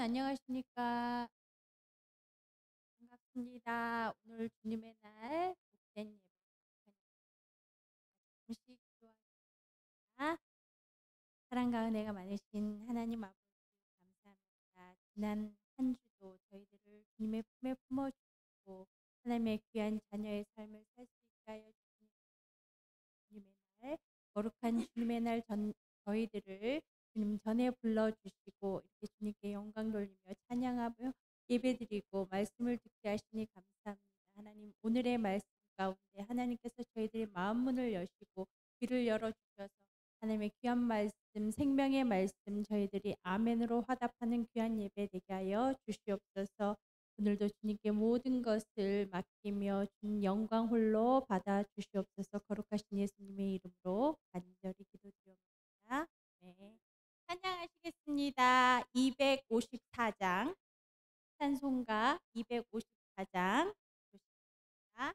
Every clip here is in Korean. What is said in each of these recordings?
안녕하십니까. 반갑습니다. 오늘 주님의 날 복된 예배 잠시 기도하겠습니다. 사랑과 은혜가 많으신 하나님 아버지 감사합니다. 지난 한 주도 저희들을 주님의 품에 품어주시고 하나님의 귀한 자녀의 삶을 살 수 있게 하여 주신 주님의 날, 거룩한 주님의 날 저희들을 주님 전에 불러주시고 이렇게 주님께 영광 돌리며 찬양하며 예배드리고 말씀을 듣게 하시니 감사합니다. 하나님, 오늘의 말씀 가운데 하나님께서 저희들의 마음 문을 여시고 귀를 열어주셔서 하나님의 귀한 말씀, 생명의 말씀 저희들이 아멘으로 화답하는 귀한 예배 되게 하여 주시옵소서. 오늘도 주님께 모든 것을 맡기며 주님 영광 홀로 받아 주시옵소서. 거룩하신 예수님의 이름으로 간절히 기도드립니다. 네. 찬양하시겠습니다. 254장 찬송가 254장 보십니다.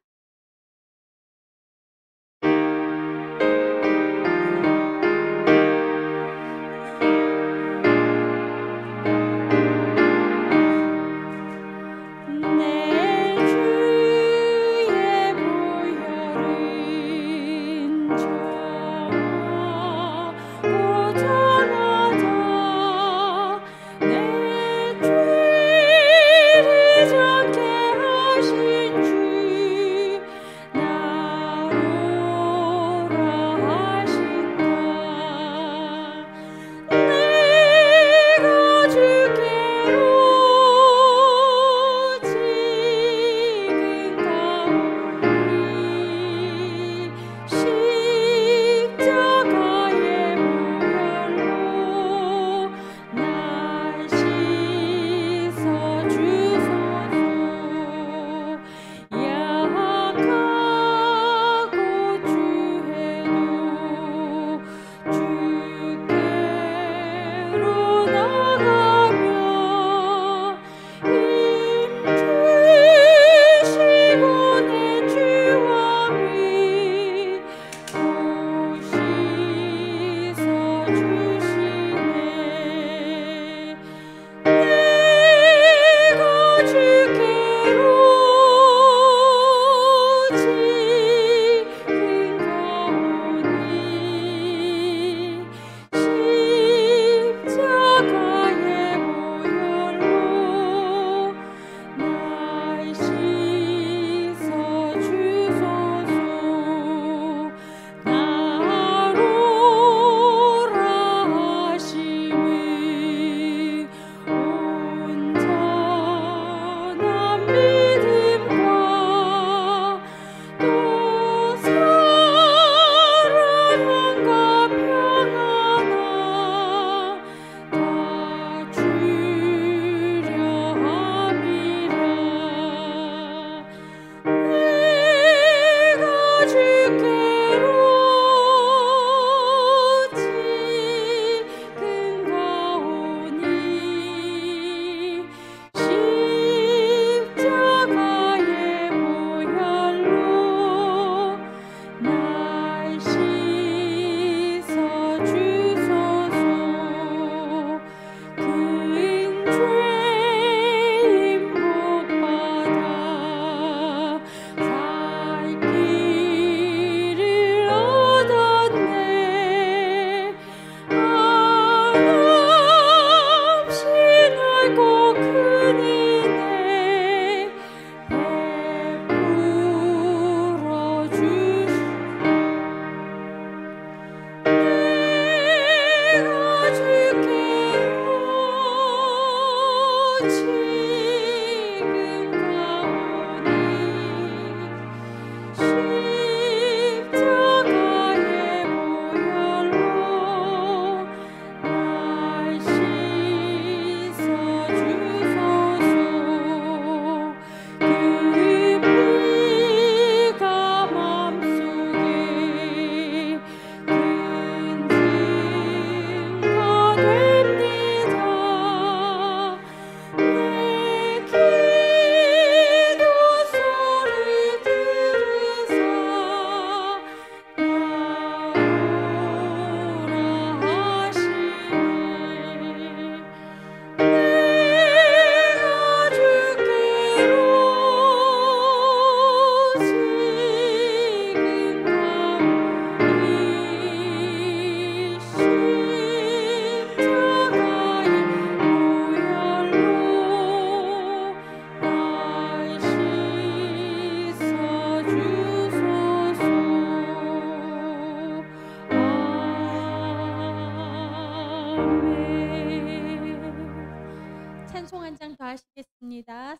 찬송 한 장 더 하시겠습니다.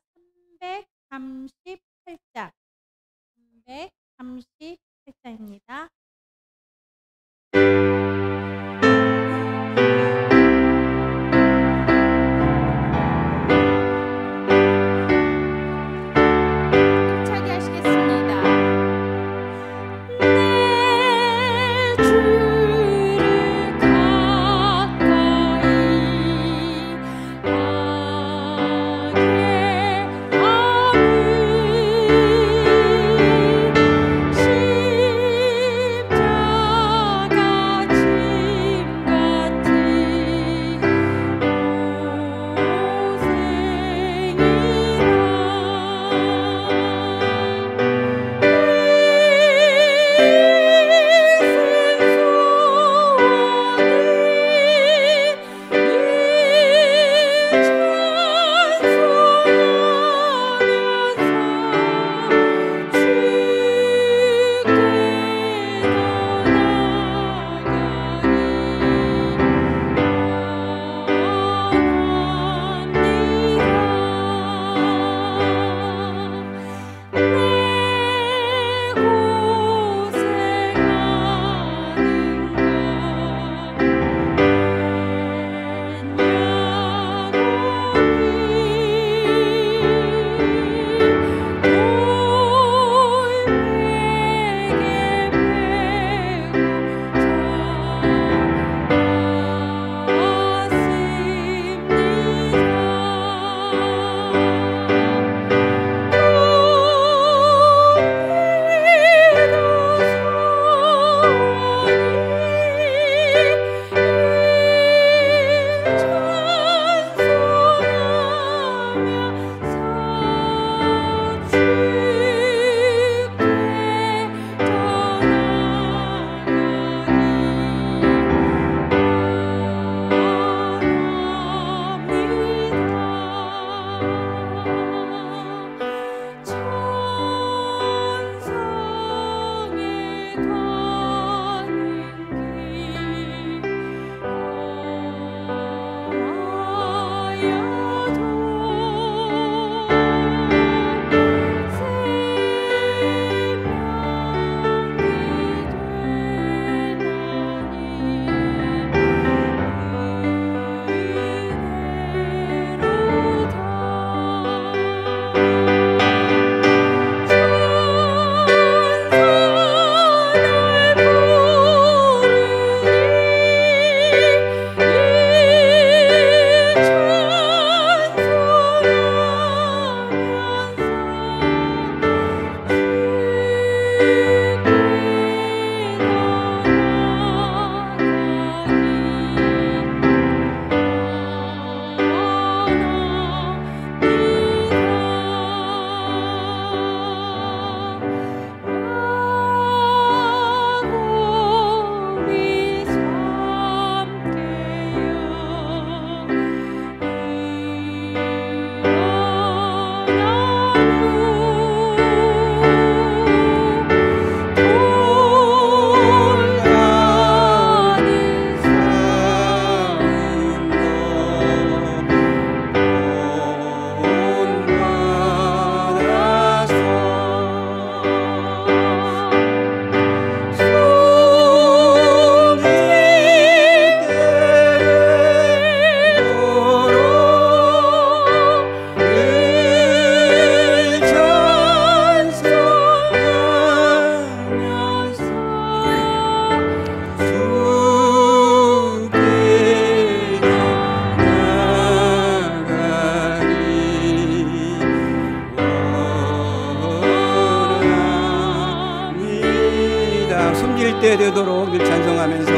338장. 338장입니다. 힘차게 하시겠습니다. 내 주를 가까이 섬길 때 되도록 늘 찬송하면서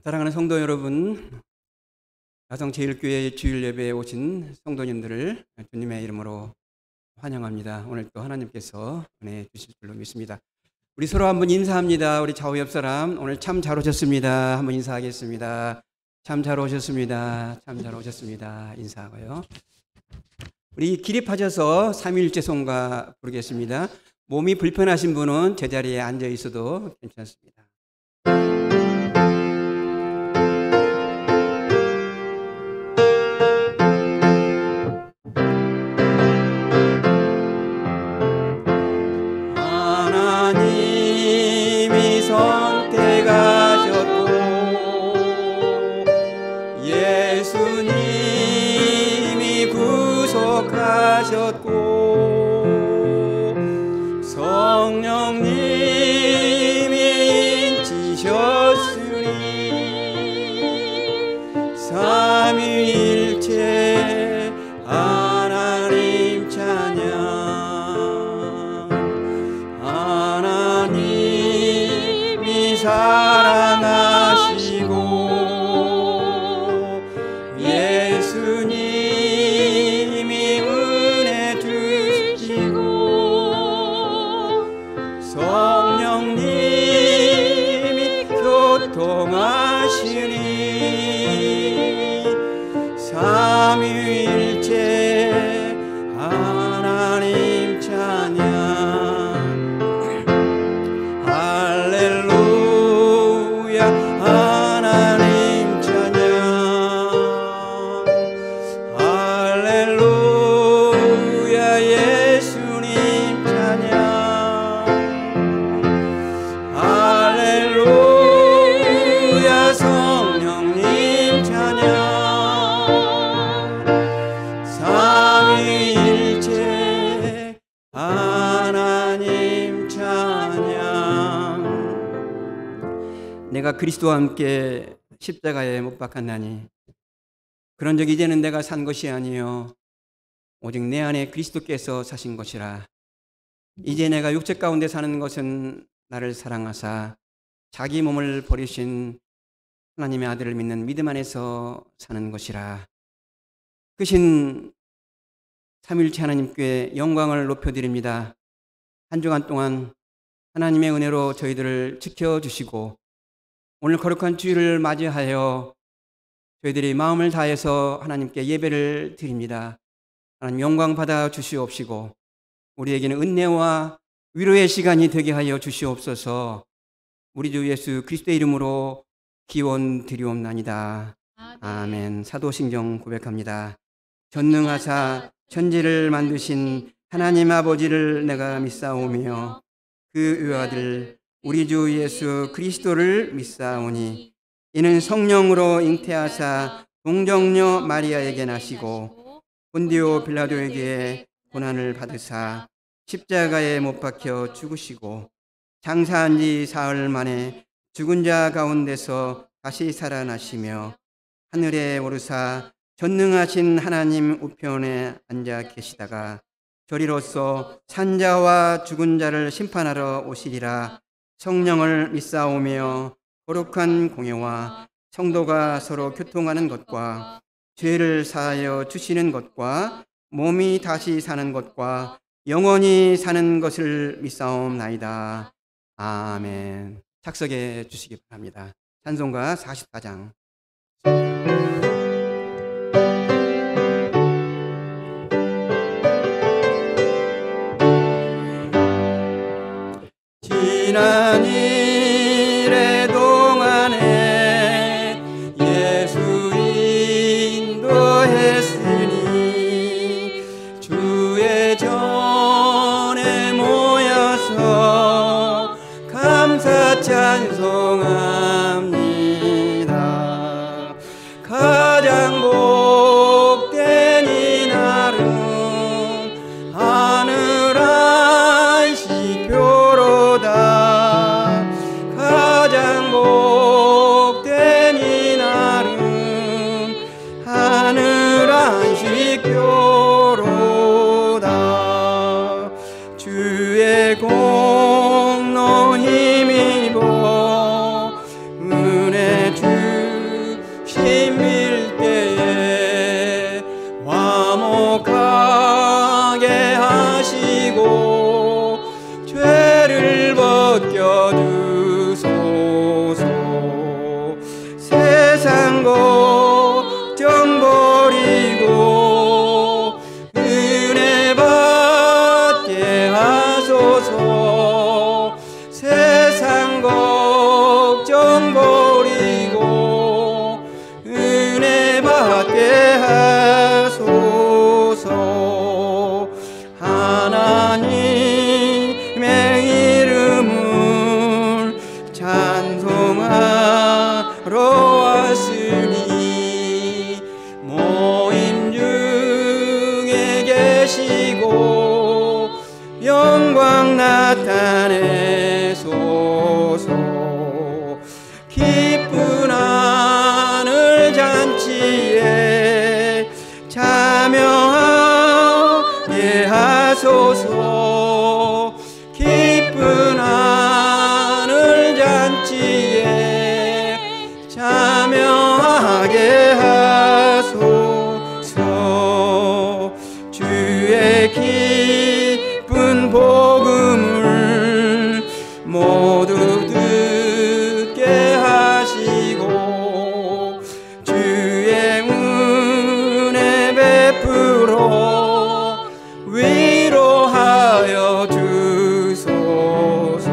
사랑하는 성도 여러분, 가성제일교회 주일 예배에 오신 성도님들을 주님의 이름으로 환영합니다. 오늘 또 하나님께서 은혜 주실 줄로 믿습니다. 우리 서로 한번 인사합니다. 우리 좌우 옆 사람 오늘 참 잘 오셨습니다. 한번 인사하겠습니다. 참 잘 오셨습니다. 참 잘 오셨습니다. 인사하고요. 우리 기립하셔서 삼위일체颂가 부르겠습니다. 몸이 불편하신 분은 제자리에 앉아 있어도 괜찮습니다. 하나님이 선택하셨고 예수님이 구속하셨고 성령님이 인치셨으니 삼위일체 하나님 찬양. 하나님이 사랑하시고 예수님이 은혜 주시고 성령님이 교통하시니 삼위일체 하나님 찬양. 할렐루야 하나님 찬양. 할렐루야 예수님 찬양. 할렐루야 성령님 찬양. 삼위일체 하나님 찬양. 내가 그리스도와 함께 십자가에 못 박았나니 그런 적 이제는 내가 산 것이 아니요 오직 내 안에 그리스도께서 사신 것이라. 이제 내가 육체 가운데 사는 것은 나를 사랑하사 자기 몸을 버리신 하나님의 아들을 믿는 믿음 안에서 사는 것이라. 크신 삼위일체 하나님께 영광을 높여드립니다. 한 주간 동안 하나님의 은혜로 저희들을 지켜주시고 오늘 거룩한 주일을 맞이하여 저희들이 마음을 다해서 하나님께 예배를 드립니다. 하나님 영광 받아 주시옵시고 우리에게는 은혜와 위로의 시간이 되게 하여 주시옵소서. 우리 주 예수 그리스도의 이름으로 기원 드리옵나이다. 아멘. 사도신경 고백합니다. 전능하사 천지를 만드신 하나님 아버지를 내가 믿사오며 그 의아들 우리 주 예수 그리스도를 믿사오니 이는 성령으로 잉태하사 동정녀 마리아에게 나시고 본디오 빌라도에게 고난을 받으사 십자가에 못 박혀 죽으시고 장사한 지 사흘 만에 죽은 자 가운데서 다시 살아나시며 하늘에 오르사 전능하신 하나님 우편에 앉아 계시다가 저리로서 산자와 죽은 자를 심판하러 오시리라. 성령을 믿사오며 거룩한 공예와 성도가 서로 교통하는 것과 죄를 사하여 주시는 것과 몸이 다시 사는 것과 영원히 사는 것을 믿사옵나이다. 아멘. 착석해 주시기 바랍니다. 찬송가 44장. 지난 일의 동안에 예수 인도했으니 주의 전에 모여서 감사 찬송합니다. 가장 복된 이날은 하늘 안식 표로다. 가장 복된 이날은 하늘 안식 표로다. 주의 공로 힘입어 은혜 주 하나님의 이름을 찬송하러 왔으니 모임 중에 계시고 영광 나타내소서. 기쁜 하늘 잔치에 참여하게 하소서. 기쁜 하늘 잔치에 참여하게 하소서. 주의 기쁜 복음을 모두 듣게 하시고 주의 은혜 베풀어 위로하여 주소서.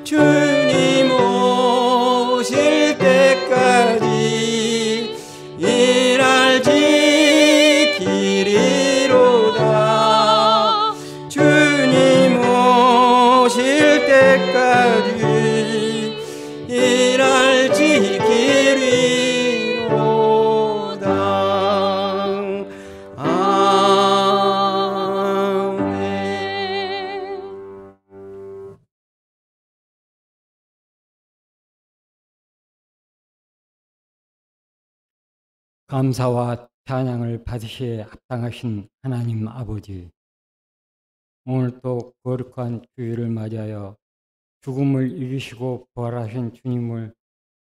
주님 오실 때까지 이날 지키리로다. 주님 오실 때까지 이날 지키리로다. 아멘. 감사와 찬양을 받으시에 합당하신 하나님 아버지, 오늘 또 거룩한 주일을 맞이하여 죽음을 이기시고 부활하신 주님을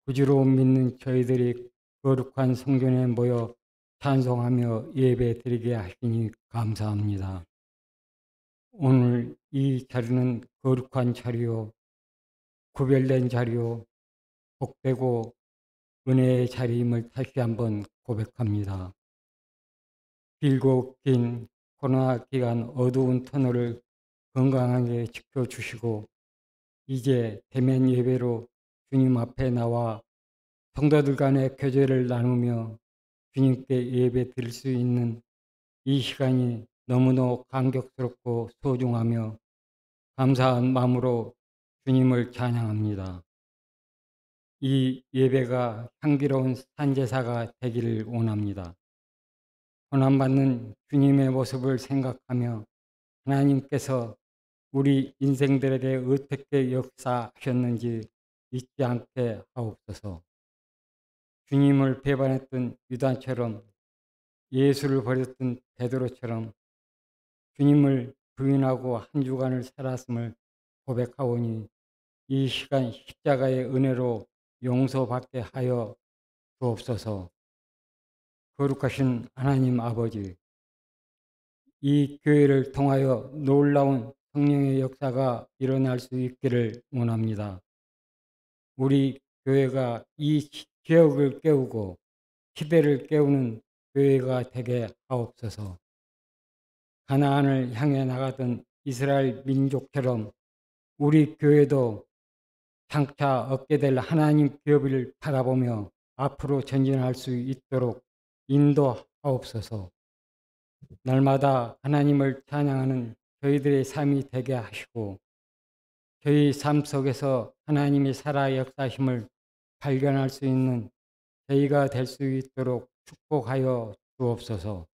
구주로 믿는 저희들이 거룩한 성전에 모여 찬송하며 예배드리게 하시니 감사합니다. 오늘 이 자리는 거룩한 자리요, 구별된 자리요, 복되고 은혜의 자리임을 다시 한번 고백합니다. 길고 긴 코로나 기간 어두운 터널을 건강하게 지켜주시고 이제 대면 예배로 주님 앞에 나와 성도들 간의 교제를 나누며 주님께 예배 드릴 수 있는 이 시간이 너무나 감격스럽고 소중하며 감사한 마음으로 주님을 찬양합니다. 이 예배가 향기로운 산제사가 되기를 원합니다. 고난받는 주님의 모습을 생각하며 하나님께서 우리 인생들에게 어떻게 역사하셨는지 잊지 않게 하옵소서. 주님을 배반했던 유다처럼, 예수를 버렸던 베드로처럼 주님을 부인하고 한 주간을 살았음을 고백하오니 이 시간 십자가의 은혜로 용서받게 하여 주옵소서. 거룩하신 하나님 아버지, 이 교회를 통하여 놀라운 성령의 역사가 일어날 수 있기를 원합니다. 우리 교회가 이 지역을 깨우고 시대를 깨우는 교회가 되게 하옵소서. 가나안을 향해 나가던 이스라엘 민족처럼 우리 교회도 장차 얻게 될 하나님 기업을 바라보며 앞으로 전진할 수 있도록 인도하옵소서. 날마다 하나님을 찬양하는 저희들의 삶이 되게 하시고 저희 삶 속에서 하나님이 살아 역사심을 발견할 수 있는 저희가 될 수 있도록 축복하여 주옵소서.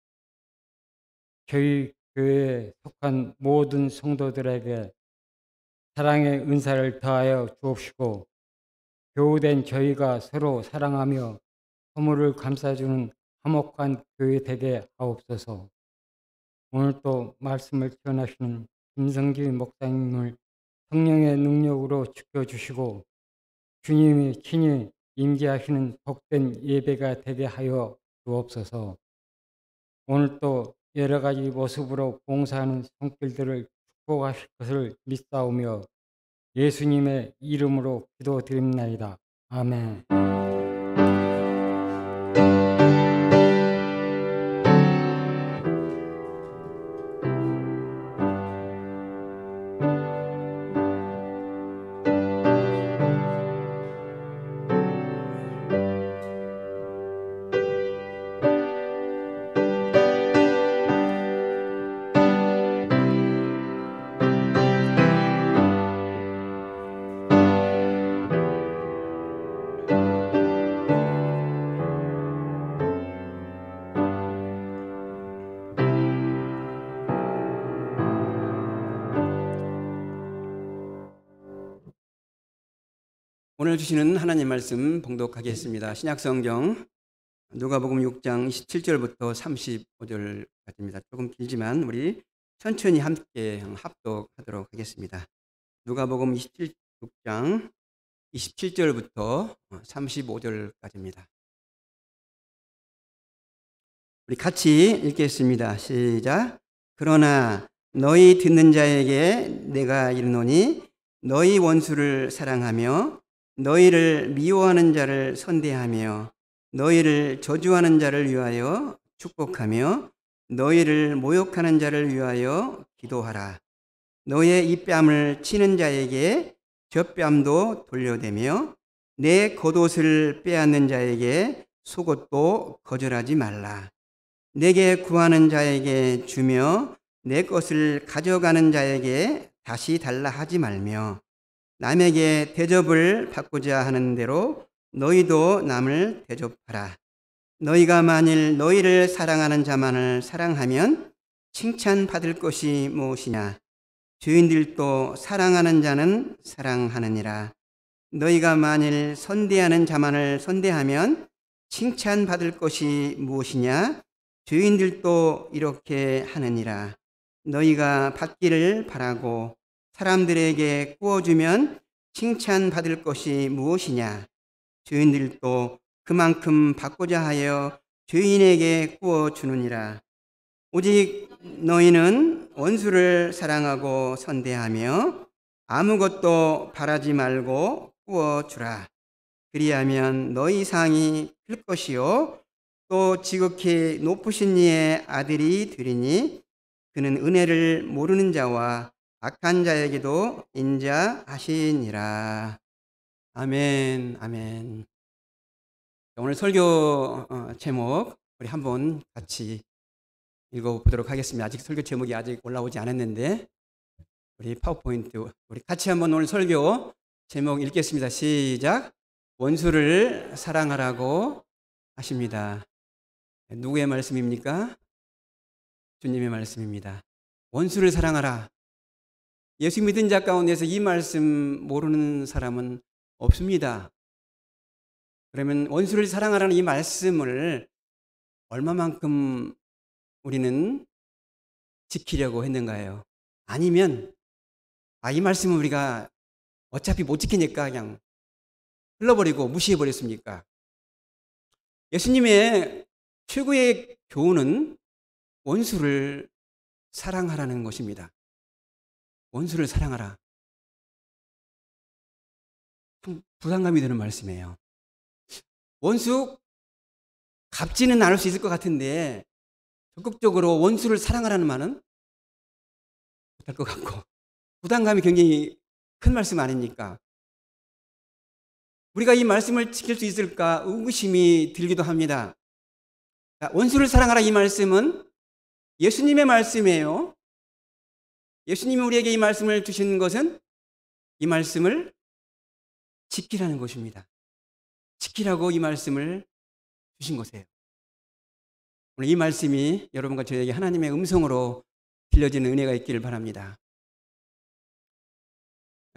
저희 교회에 속한 모든 성도들에게 사랑의 은사를 더하여 주옵시고 교우된 저희가 서로 사랑하며 허물을 감싸주는 화목한 교회 되게 하옵소서. 오늘 또 말씀을 전하시는 김성기 목사님을 성령의 능력으로 지켜주시고 주님이 친히 임재하시는 복된 예배가 되게 하여 주옵소서. 오늘 또 여러 가지 모습으로 봉사하는 손길들을 축복하실 것을 믿사오며 예수님의 이름으로 기도드립나이다. 아멘. 오늘 주시는 하나님 말씀 봉독하겠습니다. 신약성경 누가복음 6장 27절부터 35절까지입니다. 조금 길지만 우리 천천히 함께 합독하도록 하겠습니다. 누가복음 6장 27절부터 35절까지입니다. 우리 같이 읽겠습니다. 시작. 그러나 너희 듣는 자에게 내가 이르노니 너희 원수를 사랑하며 너희를 미워하는 자를 선대하며 너희를 저주하는 자를 위하여 축복하며 너희를 모욕하는 자를 위하여 기도하라. 너의 입뺨을 치는 자에게 젖뺨도 돌려대며 내 겉옷을 빼앗는 자에게 속옷도 거절하지 말라. 내게 구하는 자에게 주며 내 것을 가져가는 자에게 다시 달라 하지 말며 남에게 대접을 받고자 하는 대로 너희도 남을 대접하라. 너희가 만일 너희를 사랑하는 자만을 사랑하면 칭찬받을 것이 무엇이냐? 주인들도 사랑하는 자는 사랑하느니라. 너희가 만일 선대하는 자만을 선대하면 칭찬받을 것이 무엇이냐? 주인들도 이렇게 하느니라. 너희가 받기를 바라고 사람들에게 구워주면 칭찬받을 것이 무엇이냐? 주인들도 그만큼 받고자 하여 주인에게 구워주느니라. 오직 너희는 원수를 사랑하고 선대하며 아무것도 바라지 말고 구워주라. 그리하면 너희 상이 클 것이요 또 지극히 높으신 이의 아들이 되리니 그는 은혜를 모르는 자와 악한 자에게도 인자하시니라. 아멘, 아멘. 오늘 설교 제목 우리 한번 같이 읽어보도록 하겠습니다. 아직 설교 제목이 아직 올라오지 않았는데 우리 파워포인트 우리 같이 한번 오늘 설교 제목 읽겠습니다. 시작. 원수를 사랑하라고 하십니다. 누구의 말씀입니까? 주님의 말씀입니다. 원수를 사랑하라. 예수 믿은 자 가운데서 이 말씀 모르는 사람은 없습니다. 그러면 원수를 사랑하라는 이 말씀을 얼마만큼 우리는 지키려고 했는가요? 아니면 이 말씀은 우리가 어차피 못 지키니까 그냥 흘러버리고 무시해버렸습니까? 예수님의 최고의 교훈은 원수를 사랑하라는 것입니다. 원수를 사랑하라. 좀 부담감이 드는 말씀이에요. 원수 갚지는 않을 수 있을 것 같은데 적극적으로 원수를 사랑하라는 말은 못할 것 같고 부담감이 굉장히 큰 말씀 아닙니까? 우리가 이 말씀을 지킬 수 있을까 의구심이 들기도 합니다. 원수를 사랑하라 이 말씀은 예수님의 말씀이에요. 예수님이 우리에게 이 말씀을 주신 것은 이 말씀을 지키라는 것입니다. 지키라고 이 말씀을 주신 것이에요. 오늘 이 말씀이 여러분과 저에게 하나님의 음성으로 들려지는 은혜가 있기를 바랍니다.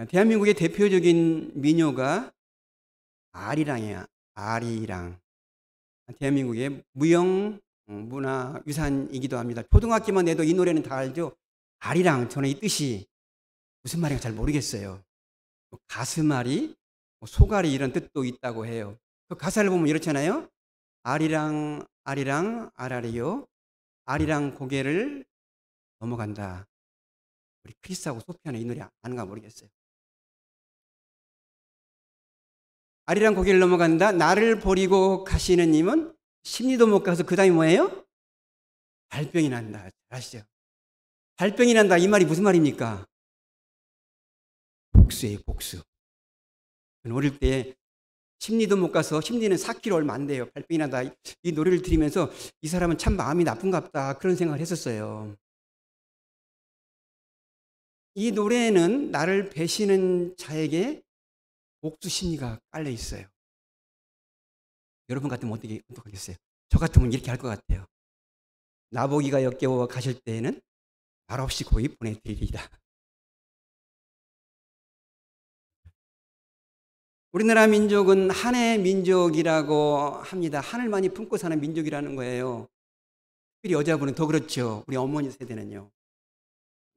대한민국의 대표적인 민요가 아리랑이야. 아리랑. 대한민국의 무형 문화 유산이기도 합니다. 초등학교만 내도 이 노래는 다 알죠. 아리랑, 저는 이 뜻이 무슨 말인가 잘 모르겠어요. 가슴앓이, 소갈이 이런 뜻도 있다고 해요. 그 가사를 보면 이렇잖아요. 아리랑 아리랑 아라리요 아리랑 고개를 넘어간다. 우리 크리스하고 소피아는 이 노래 아는가 모르겠어요. 아리랑 고개를 넘어간다. 나를 버리고 가시는 님은 심리도 못 가서 그 다음에 뭐예요? 발병이 난다. 아시죠? 발병이 난다. 이 말이 무슨 말입니까? 복수예요, 복수. 어릴 때 심리도 못 가서 심리는 4kg 얼마 안 돼요. 발병이 난다. 이 노래를 들으면서 이 사람은 참 마음이 나쁜갑다. 그런 생각을 했었어요. 이 노래에는 나를 배신하는 자에게 복수 심리가 깔려 있어요. 여러분 같으면 어떻게 하겠어요? 저 같으면 이렇게 할 것 같아요. 나보기가 역겨워 가실 때에는 말없이 고이 보내드리리다. 우리나라 민족은 한의 민족이라고 합니다. 한을 많이 품고 사는 민족이라는 거예요. 특히 여자분은 더 그렇죠. 우리 어머니 세대는요.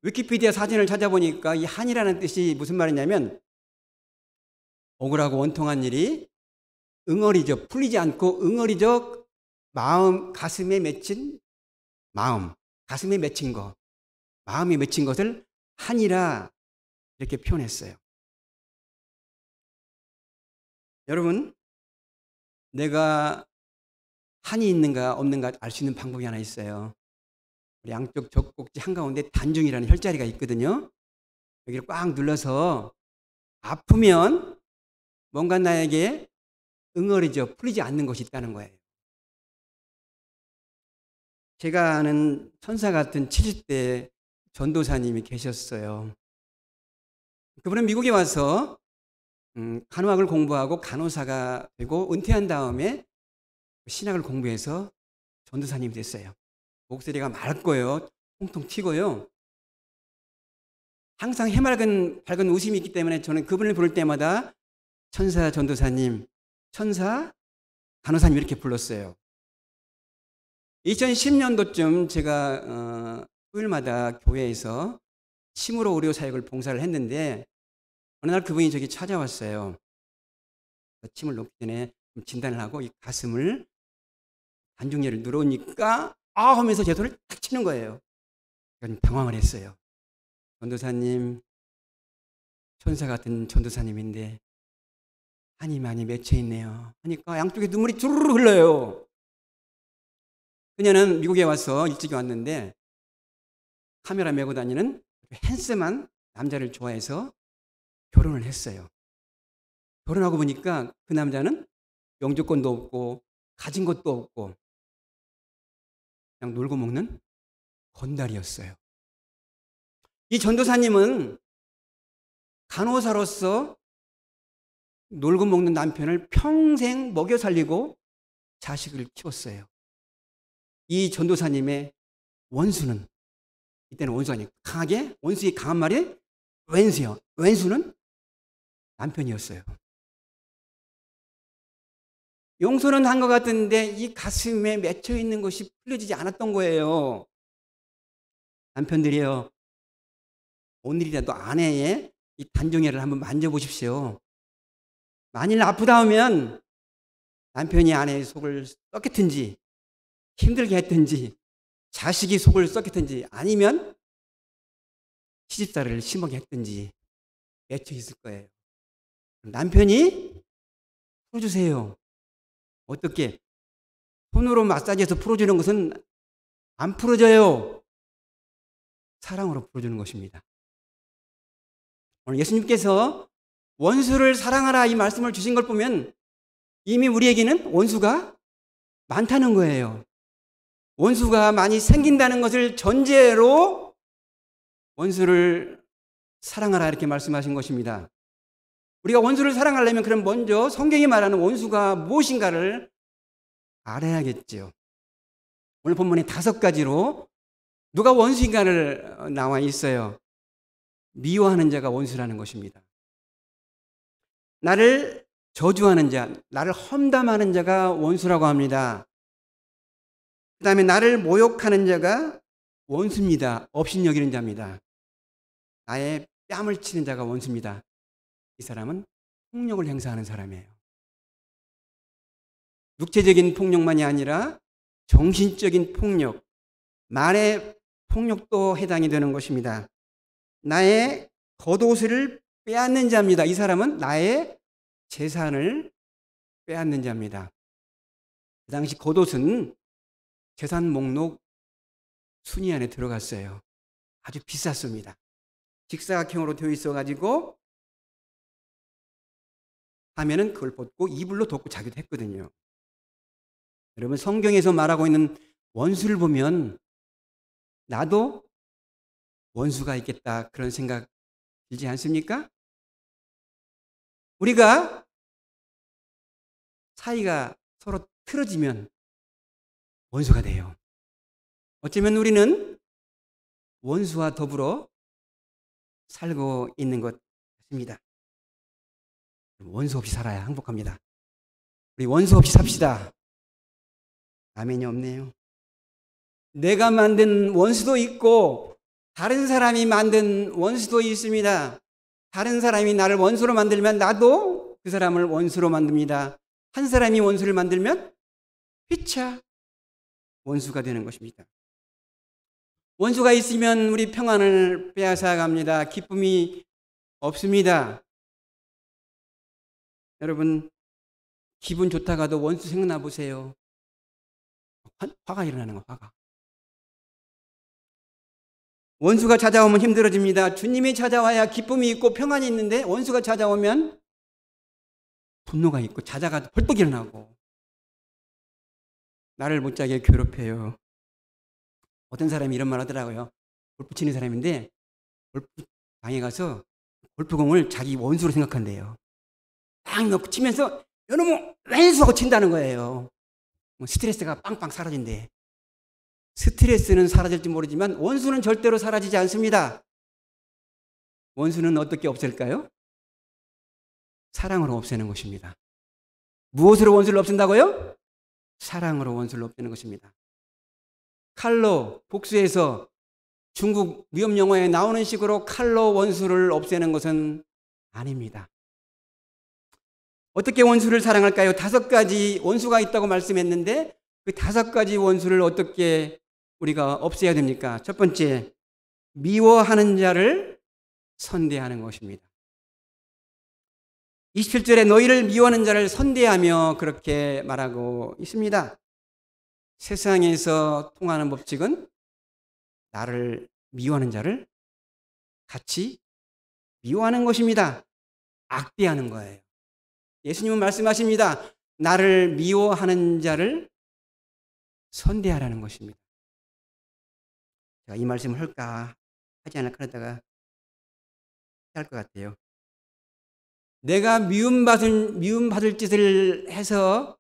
위키피디아 사진을 찾아보니까 이 한이라는 뜻이 무슨 말이냐면 억울하고 원통한 일이 응어리죠. 풀리지 않고 응어리죠. 마음, 가슴에 맺힌 마음, 가슴에 맺힌 것, 마음에 맺힌 것을 한이라 이렇게 표현했어요. 여러분, 내가 한이 있는가 없는가 알 수 있는 방법이 하나 있어요. 우리 양쪽 젖꼭지 한가운데 단중이라는 혈자리가 있거든요. 여기를 꽉 눌러서 아프면 뭔가 나에게 응어리죠. 풀리지 않는 것이 있다는 거예요. 제가 아는 천사 같은 70대 전도사님이 계셨어요. 그분은 미국에 와서 간호학을 공부하고 간호사가 되고 은퇴한 다음에 신학을 공부해서 전도사님이 됐어요. 목소리가 맑고요. 통통 튀고요. 항상 해맑은 밝은 웃음이 있기 때문에 저는 그분을 부를 때마다 천사 전도사님, 천사 간호사님 이렇게 불렀어요. 2010년도쯤 제가 토요일마다 교회에서 침으로 의료 사역을 봉사를 했는데 어느 날 그분이 저기 찾아왔어요. 침을 놓기 전에 진단을 하고 이 가슴을 단중열을 누르니까 하면서 제 손을 탁 치는 거예요. 제가 좀 당황을 했어요. 전도사님, 천사 같은 전도사님인데 한이 많이 맺혀 있네요. 하니까 양쪽에 눈물이 주르르 흘러요. 그녀는 미국에 와서 일찍 왔는데 카메라 메고 다니는 핸섬한 남자를 좋아해서 결혼을 했어요. 결혼하고 보니까 그 남자는 영주권도 없고 가진 것도 없고 그냥 놀고 먹는 건달이었어요. 이 전도사님은 간호사로서 놀고 먹는 남편을 평생 먹여 살리고 자식을 키웠어요. 이 전도사님의 원수는 이때는 원수가 아니고 강하게 원수의 강한 말이 왼수요. 왼수는 남편이었어요. 용서는 한 것 같은데 이 가슴에 맺혀 있는 것이 풀려지지 않았던 거예요. 남편들이요. 오늘이라도 아내의 이 단종애를 한번 만져보십시오. 만일 아프다 하면 남편이 아내의 속을 썩겠든지 힘들게 했든지 자식이 속을 썩겠든지 아니면 시집살이를 심하게 했든지 맺혀 있을 거예요. 남편이 풀어주세요. 어떻게? 손으로 마사지해서 풀어주는 것은 안 풀어져요. 사랑으로 풀어주는 것입니다. 오늘 예수님께서 원수를 사랑하라 이 말씀을 주신 걸 보면 이미 우리에게는 원수가 많다는 거예요. 원수가 많이 생긴다는 것을 전제로 원수를 사랑하라 이렇게 말씀하신 것입니다. 우리가 원수를 사랑하려면 그럼 먼저 성경이 말하는 원수가 무엇인가를 알아야겠죠. 오늘 본문에 5가지로 누가 원수인가를 나와 있어요. 미워하는 자가 원수라는 것입니다. 나를 저주하는 자, 나를 험담하는 자가 원수라고 합니다. 그 다음에 나를 모욕하는 자가 원수입니다. 업신여기는 자입니다. 나의 뺨을 치는 자가 원수입니다. 이 사람은 폭력을 행사하는 사람이에요. 육체적인 폭력만이 아니라 정신적인 폭력, 말의 폭력도 해당이 되는 것입니다. 나의 겉옷을 빼앗는 자입니다. 이 사람은 나의 재산을 빼앗는 자입니다. 그 당시 겉옷은 재산 목록 순위 안에 들어갔어요. 아주 비쌌습니다. 직사각형으로 되어 있어가지고 하면은 그걸 벗고 이불로 덮고 자기도 했거든요. 여러분 성경에서 말하고 있는 원수를 보면 나도 원수가 있겠다 그런 생각 들지 않습니까? 우리가 사이가 서로 틀어지면 원수가 돼요. 어쩌면 우리는 원수와 더불어 살고 있는 것 같습니다. 원수 없이 살아야 행복합니다. 우리 원수 없이 삽시다. 아멘이 없네요. 내가 만든 원수도 있고 다른 사람이 만든 원수도 있습니다. 다른 사람이 나를 원수로 만들면 나도 그 사람을 원수로 만듭니다. 한 사람이 원수를 만들면 피차 원수가 되는 것입니다. 원수가 있으면 우리 평안을 빼앗아 갑니다. 기쁨이 없습니다. 여러분, 기분 좋다가도 원수 생각나 보세요. 화가 일어나는 거, 화가. 원수가 찾아오면 힘들어집니다. 주님이 찾아와야 기쁨이 있고 평안이 있는데 원수가 찾아오면 분노가 있고 자자가 벌떡 일어나고 나를 못자게 괴롭혀요. 어떤 사람이 이런 말 하더라고요. 골프 치는 사람인데 골프방에 가서 골프공을 자기 원수로 생각한대요. 딱 넣고 치면서 여러분 왼수하고 친다는 거예요. 스트레스가 빵빵 사라진대. 스트레스는 사라질지 모르지만 원수는 절대로 사라지지 않습니다. 원수는 어떻게 없앨까요? 사랑으로 없애는 것입니다. 무엇으로 원수를 없앤다고요? 사랑으로 원수를 없애는 것입니다. 칼로 복수해서 중국 위험 영화에 나오는 식으로 칼로 원수를 없애는 것은 아닙니다. 어떻게 원수를 사랑할까요? 5가지 원수가 있다고 말씀했는데 그 5가지 원수를 어떻게 우리가 없애야 됩니까? 첫 번째, 미워하는 자를 선대하는 것입니다. 27절에 너희를 미워하는 자를 선대하며 그렇게 말하고 있습니다. 세상에서 통하는 법칙은 나를 미워하는 자를 같이 미워하는 것입니다. 악대하는 거예요. 예수님은 말씀하십니다. 나를 미워하는 자를 선대하라는 것입니다. 제가 이 말씀을 할까 하지 않을까 하다가 할 것 같아요. 내가 미움받을 짓을 해서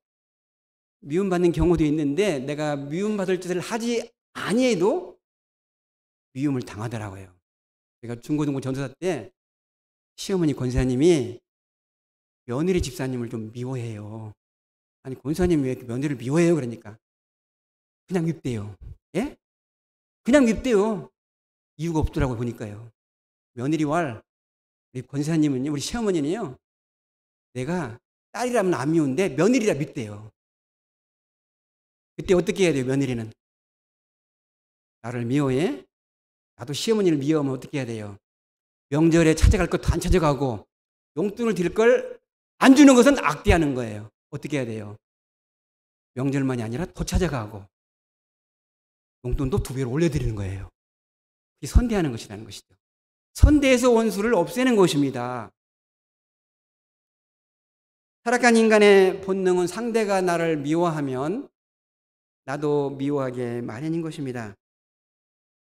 미움받는 경우도 있는데 내가 미움받을 짓을 하지 아니해도 미움을 당하더라고요. 제가 중고등부 전도사 때 시어머니 권사님이 며느리 집사님을 좀 미워해요. 아니 권사님 왜 며느리를 미워해요? 그러니까 그냥 밉대요. 예? 그냥 밉대요. 이유가 없더라고요. 보니까요. 며느리 왈 우리 권사님은요, 우리 시어머니는요, 내가 딸이라면 안 미운데 며느리라 밉대요. 그때 어떻게 해야 돼요? 며느리는 나를 미워해? 나도 시어머니를 미워하면 어떻게 해야 돼요? 명절에 찾아갈 것도 안 찾아가고 용돈을 드릴 걸 안 주는 것은 악대하는 거예요. 어떻게 해야 돼요? 명절만이 아니라 더 찾아가고 용돈도 2배로 올려드리는 거예요. 그게 선대하는 것이라는 것이죠. 선대해서 원수를 없애는 것입니다. 타락한 인간의 본능은 상대가 나를 미워하면 나도 미워하게 마련인 것입니다.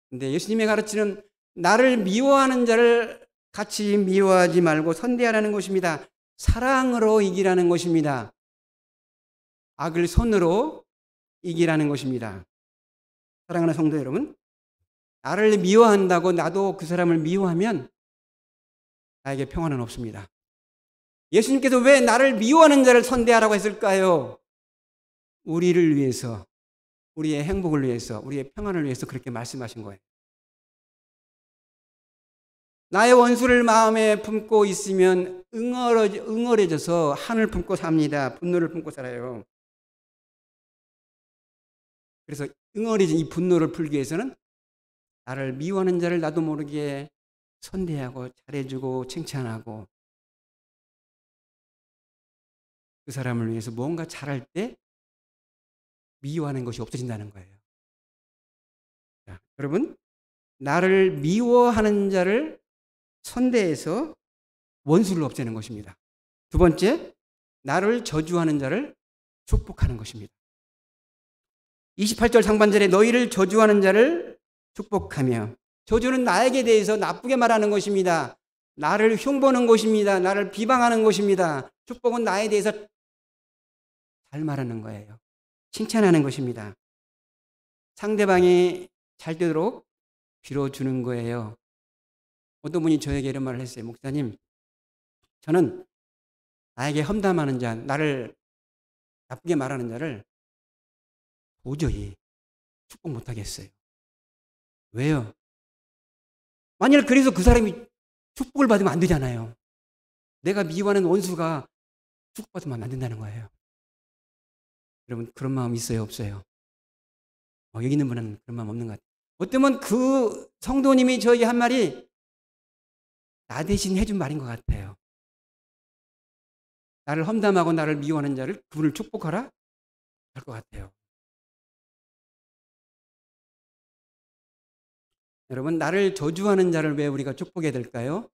그런데 예수님의 가르치는 나를 미워하는 자를 같이 미워하지 말고 선대하라는 것입니다. 사랑으로 이기라는 것입니다. 악을 선으로 이기라는 것입니다. 사랑하는 성도 여러분, 나를 미워한다고 나도 그 사람을 미워하면 나에게 평안은 없습니다. 예수님께서 왜 나를 미워하는 자를 선대하라고 했을까요? 우리를 위해서, 우리의 행복을 위해서, 우리의 평안을 위해서 그렇게 말씀하신 거예요. 나의 원수를 마음에 품고 있으면 응어려져서 한을 품고 삽니다. 분노를 품고 살아요. 그래서 응어려진 이 분노를 풀기 위해서는 나를 미워하는 자를 나도 모르게 선대하고 잘해주고 칭찬하고 그 사람을 위해서 뭔가 잘할 때 미워하는 것이 없어진다는 거예요. 자, 여러분, 나를 미워하는 자를 선대해서 원수를 없애는 것입니다. 두 번째, 나를 저주하는 자를 축복하는 것입니다. 28절 상반절에 너희를 저주하는 자를 축복하며, 저주는 나에게 대해서 나쁘게 말하는 것입니다. 나를 흉보는 것입니다. 나를 비방하는 것입니다. 축복은 나에 대해서 잘 말하는 거예요. 칭찬하는 것입니다. 상대방이 잘 되도록 빌어주는 거예요. 어떤 분이 저에게 이런 말을 했어요. 목사님, 저는 나에게 험담하는 자, 나를 나쁘게 말하는 자를 도저히 축복 못하겠어요. 왜요? 만일 그래서 그 사람이 축복을 받으면 안 되잖아요. 내가 미워하는 원수가 축복받으면 안 된다는 거예요. 여러분 그런 마음 있어요? 없어요? 여기 있는 분은 그런 마음 없는 것 같아요. 어쩌면 그 성도님이 저에게 한 말이 나 대신 해준 말인 것 같아요. 나를 험담하고 나를 미워하는 자를 그분을 축복하라 할 것 같아요. 여러분 나를 저주하는 자를 왜 우리가 축복해야 될까요?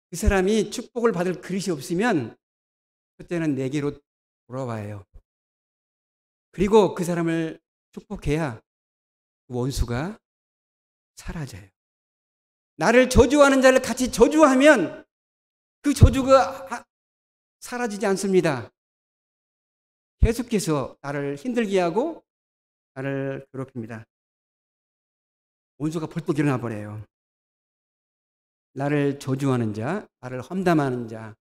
그 사람이 축복을 받을 그릇이 없으면 그때는 내게로 돌아와요. 그리고 그 사람을 축복해야 원수가 사라져요. 나를 저주하는 자를 같이 저주하면 그 저주가 사라지지 않습니다. 계속해서 나를 힘들게 하고 나를 괴롭힙니다. 원수가 벌떡 일어나 버려요. 나를 저주하는 자, 나를 험담하는 자,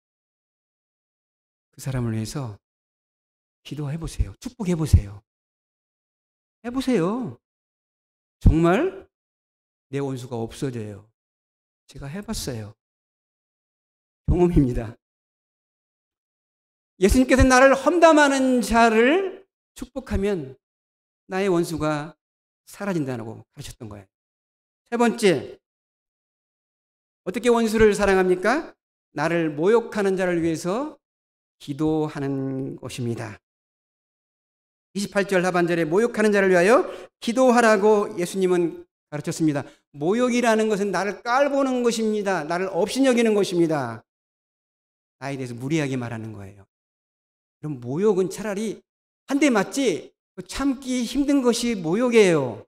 그 사람을 위해서 기도해 보세요. 축복해 보세요. 해보세요. 정말 내 원수가 없어져요. 제가 해봤어요. 경험입니다. 예수님께서 나를 험담하는 자를 축복하면 나의 원수가 사라진다고 가르쳤던 거예요. 세 번째, 어떻게 원수를 사랑합니까? 나를 모욕하는 자를 위해서 기도하는 것입니다. 28절 하반절에 모욕하는 자를 위하여 기도하라고 예수님은 가르쳤습니다. 모욕이라는 것은 나를 깔보는 것입니다. 나를 업신여기는 것입니다. 나에 대해서 무리하게 말하는 거예요. 그럼 모욕은 차라리 한 대 맞지 참기 힘든 것이 모욕이에요.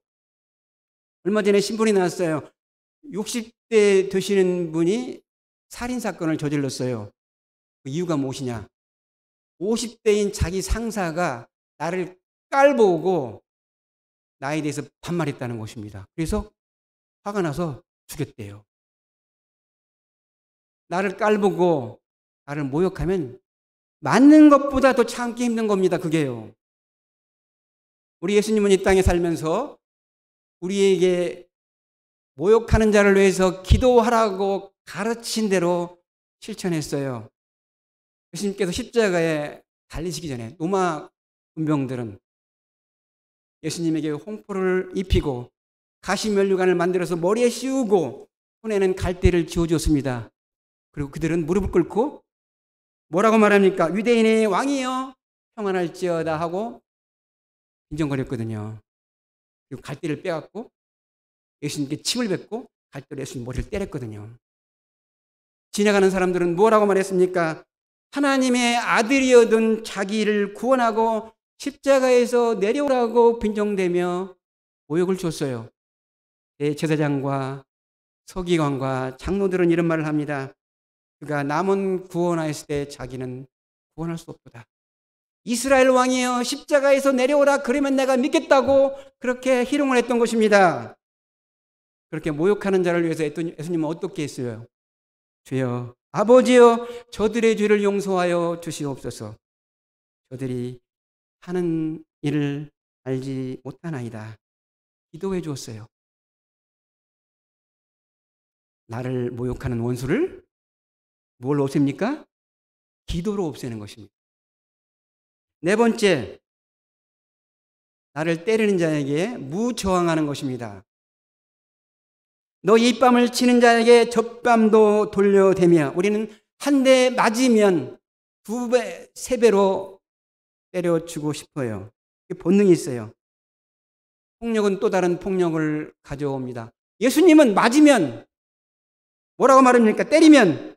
얼마 전에 신문이 나왔어요. 60대 되시는 분이 살인사건을 저질렀어요. 그 이유가 무엇이냐? 50대인 자기 상사가 나를 깔보고 나에 대해서 반말했다는 것입니다. 그래서 화가 나서 죽였대요. 나를 깔보고 나를 모욕하면 맞는 것보다 더 참기 힘든 겁니다. 그게요. 우리 예수님은 이 땅에 살면서 우리에게 모욕하는 자를 위해서 기도하라고 가르친 대로 실천했어요. 예수님께서 십자가에 달리시기 전에 로마 군병들은 예수님에게 홍포를 입히고 가시면류관을 만들어서 머리에 씌우고 손에는 갈대를 쥐어주었습니다. 그리고 그들은 무릎을 꿇고 뭐라고 말합니까? 유대인의 왕이여 평안할지어다 하고 빈정거렸거든요. 그리고 갈대를 빼앗고 예수님께 침을 뱉고 갈대로 예수님 머리를 때렸거든요. 지나가는 사람들은 뭐라고 말했습니까? 하나님의 아들이어든 자기를 구원하고 십자가에서 내려오라고 빈정대며 모욕을 줬어요. 대제사장과 서기관과 장로들은 이런 말을 합니다. 그가 남은 구원하였을 때 자기는 구원할 수 없도다. 이스라엘 왕이여 십자가에서 내려오라 그러면 내가 믿겠다고 그렇게 희롱을 했던 것입니다. 그렇게 모욕하는 자를 위해서 예수님은 어떻게 했어요? 주여 아버지여 저들의 죄를 용서하여 주시옵소서. 저들이 하는 일을 알지 못하나이다. 기도해 주었어요. 나를 모욕하는 원수를 뭘로 없앱니까? 기도로 없애는 것입니다. 네 번째, 나를 때리는 자에게 무저항하는 것입니다. 너 입밤을 치는 자에게 젖밤도 돌려대며 우리는 한 대 맞으면 2배, 3배로 때려주고 싶어요. 본능이 있어요. 폭력은 또 다른 폭력을 가져옵니다. 예수님은 맞으면 뭐라고 말합니까? 때리면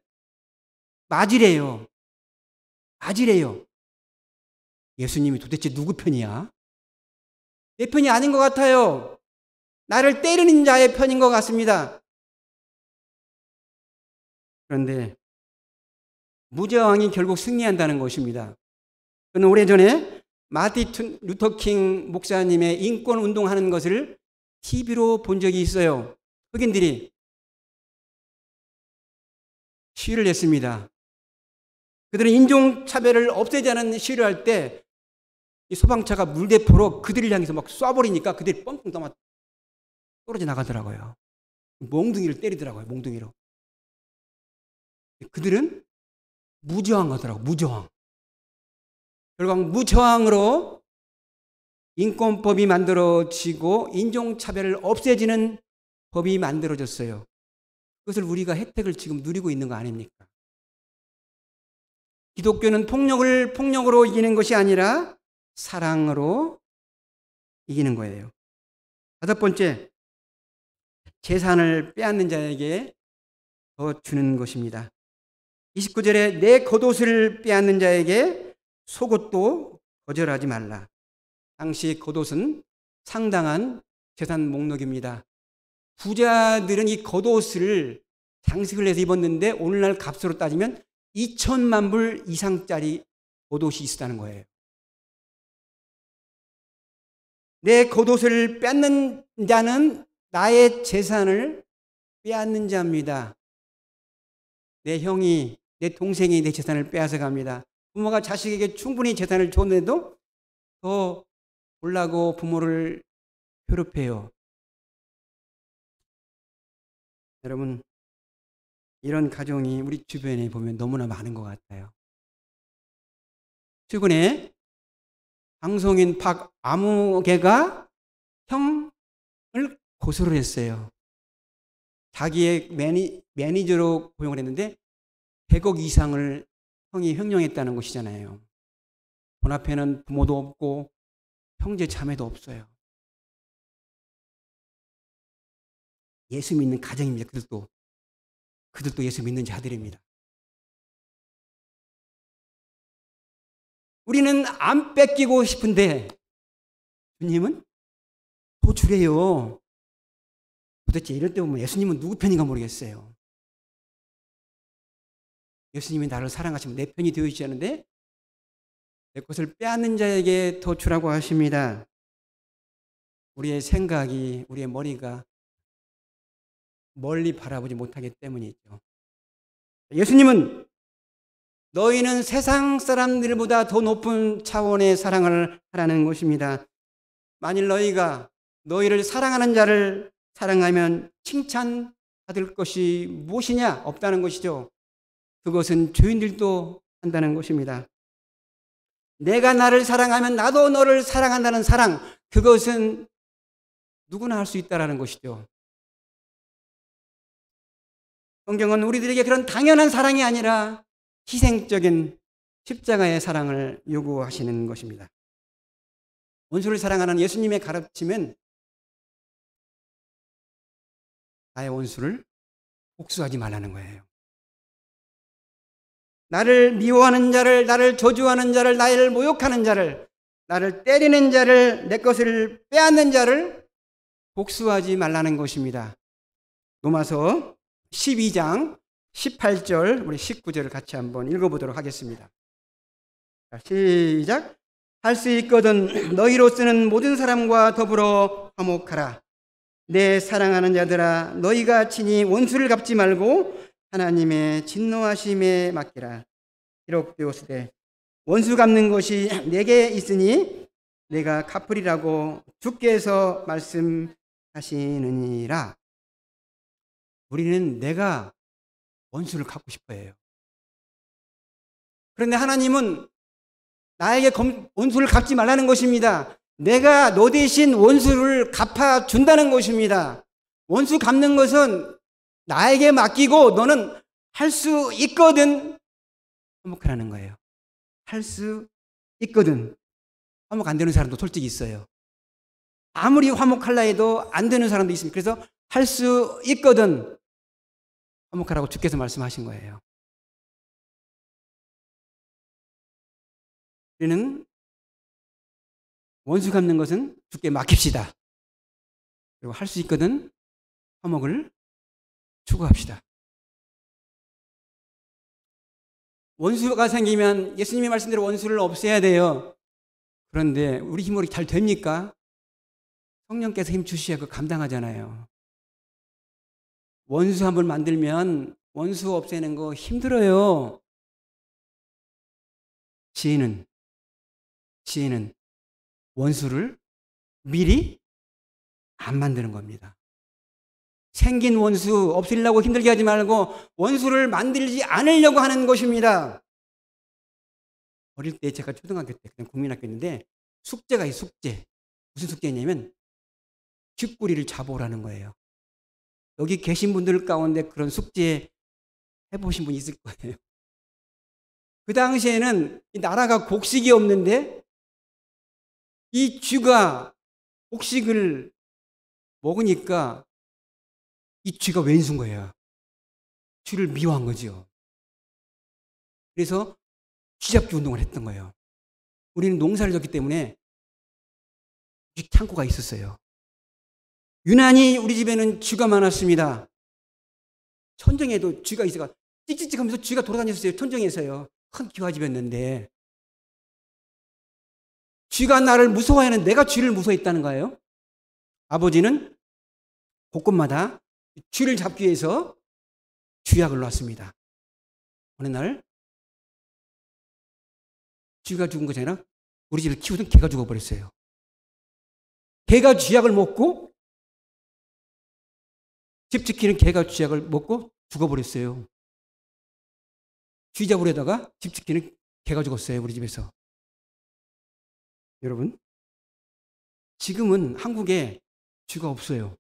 맞으래요. 맞으래요. 예수님이 도대체 누구 편이야? 내 편이 아닌 것 같아요. 나를 때리는 자의 편인 것 같습니다. 그런데 무저항이 결국 승리한다는 것입니다. 저는 오래전에 마틴 루터킹 목사님의 인권 운동하는 것을 TV로 본 적이 있어요. 흑인들이 시위를 했습니다. 그들은 인종차별을 없애자는 시위를 할 때 이 소방차가 물대포로 그들을 향해서 막 쏴버리니까 그들이 뻥뻥 떨어져 나가더라고요. 몽둥이를 때리더라고요. 몽둥이로. 그들은 무저항하더라고요. 무저항. 결국 무저항으로 인권법이 만들어지고 인종차별을 없애지는 법이 만들어졌어요. 그것을 우리가 혜택을 지금 누리고 있는 거 아닙니까? 기독교는 폭력으로 이기는 것이 아니라 사랑으로 이기는 거예요. 다섯 번째, 재산을 빼앗는 자에게 더 주는 것입니다. 29절에 내 겉옷을 빼앗는 자에게 속옷도 거절하지 말라. 당시 겉옷은 상당한 재산 목록입니다. 부자들은 이 겉옷을 장식을 해서 입었는데 오늘날 값으로 따지면 2천만 불 이상짜리 겉옷이 있었다는 거예요. 내 겉옷을 뺏는 자는 나의 재산을 빼앗는 자입니다. 내 형이, 내 동생이 내 재산을 빼앗아 갑니다. 부모가 자식에게 충분히 재산을 줬는데도 더 보려고 부모를 괴롭혀요. 여러분, 이런 가정이 우리 주변에 보면 너무나 많은 것 같아요. 최근에 방송인 박아무개가 형을 고소를 했어요. 자기의 매니저로 고용을 했는데 100억 이상을 형이 횡령했다는 것이잖아요. 돈 앞에는 부모도 없고 형제 자매도 없어요. 예수 믿는 가정입니다. 그들도 예수 믿는 자들입니다. 우리는 안 뺏기고 싶은데 주님은 더 주래요. 도대체 이럴 때 보면 예수님은 누구 편인가 모르겠어요. 예수님이 나를 사랑하시면 내 편이 되어있지 않은데 내 것을 빼앗는 자에게 더 주라고 하십니다. 우리의 생각이, 우리의 머리가 멀리 바라보지 못하기 때문이죠. 예수님은 너희는 세상 사람들보다 더 높은 차원의 사랑을 하라는 것입니다. 만일 너희가 너희를 사랑하는 자를 사랑하면 칭찬받을 것이 무엇이냐? 없다는 것이죠. 그것은 죄인들도 한다는 것입니다. 내가 나를 사랑하면 나도 너를 사랑한다는 사랑, 그것은 누구나 할 수 있다는 것이죠. 성경은 우리들에게 그런 당연한 사랑이 아니라 희생적인 십자가의 사랑을 요구하시는 것입니다. 원수를 사랑하는 예수님의 가르침은 나의 원수를 복수하지 말라는 거예요. 나를 미워하는 자를, 나를 저주하는 자를, 나를 모욕하는 자를, 나를 때리는 자를, 내 것을 빼앗는 자를 복수하지 말라는 것입니다. 로마서 12장 18절, 우리 19절을 같이 한번 읽어보도록 하겠습니다. 시작. 할 수 있거든 너희로서는 모든 사람과 더불어 화목하라. 내 사랑하는 자들아, 너희가 친히 원수를 갚지 말고 하나님의 진노하심에 맡기라. 기록되었으되 원수 갚는 것이 내게 있으니 내가 갚으리라고 주께서 말씀하시느니라. 우리는 내가 원수를 갚고 싶어 해요. 그런데 하나님은 나에게 원수를 갚지 말라는 것입니다. 내가 너 대신 원수를 갚아준다는 것입니다. 원수 갚는 것은 나에게 맡기고 너는 할 수 있거든. 화목하라는 거예요. 할 수 있거든. 화목 안 되는 사람도 솔직히 있어요. 아무리 화목할라 해도 안 되는 사람도 있습니다. 그래서 할 수 있거든. 화목하라고 주께서 말씀하신 거예요. 우리는 원수 갚는 것은 주께 맡깁시다. 그리고 할 수 있거든 화목을 추구합시다. 원수가 생기면 예수님의 말씀대로 원수를 없애야 돼요. 그런데 우리 힘으로 잘 됩니까? 성령께서 힘 주셔야 그 감당하잖아요. 원수 한 번 만들면 원수 없애는 거 힘들어요. 지혜는 원수를 미리 안 만드는 겁니다. 생긴 원수 없애려고 힘들게 하지 말고 원수를 만들지 않으려고 하는 것입니다. 어릴 때 제가 초등학교 때 그냥 국민학교인데 숙제가 있어요. 숙제. 무슨 숙제냐면 쥐꼬리를 잡아오라는 거예요. 여기 계신 분들 가운데 그런 숙제 해보신 분 있을 거예요. 그 당시에는 이 나라가 곡식이 없는데 이 쥐가 곡식을 먹으니까 이 쥐가 왼수인 거예요. 쥐를 미워한 거죠. 그래서 쥐잡기 운동을 했던 거예요. 우리는 농사를 졌기 때문에 창고가 있었어요. 유난히 우리 집에는 쥐가 많았습니다. 천정에도 쥐가 있어가 찍찍찍 하면서 쥐가 돌아다녔어요. 천정에서요. 큰 기와집이었는데 쥐가 나를 무서워하는 내가 쥐를 무서워했다는 거예요. 아버지는 곳곳마다 쥐를 잡기 위해서 쥐약을 놨습니다. 어느 날 쥐가 죽은 것이 아니라 우리 집을 키우던 개가 죽어버렸어요. 개가 쥐약을 먹고 집 지키는 개가 쥐약을 먹고 죽어버렸어요. 쥐 잡으려다가 집 지키는 개가 죽었어요. 우리 집에서. 여러분, 지금은 한국에 쥐가 없어요.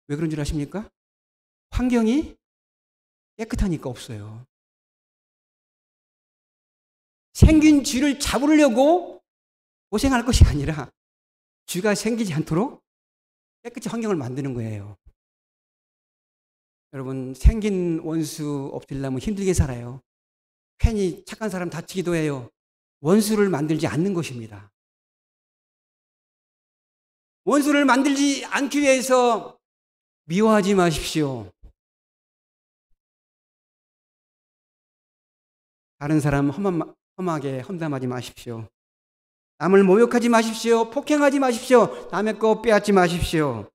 왜 그런 줄 아십니까? 환경이 깨끗하니까 없어요. 생긴 쥐를 잡으려고 고생할 것이 아니라 쥐가 생기지 않도록 깨끗이 환경을 만드는 거예요. 여러분, 생긴 원수 없애려면 힘들게 살아요. 괜히 착한 사람 다치기도 해요. 원수를 만들지 않는 것입니다. 원수를 만들지 않기 위해서 미워하지 마십시오. 다른 사람 험하게 험담하지 마십시오. 남을 모욕하지 마십시오. 폭행하지 마십시오. 남의 거 빼앗지 마십시오.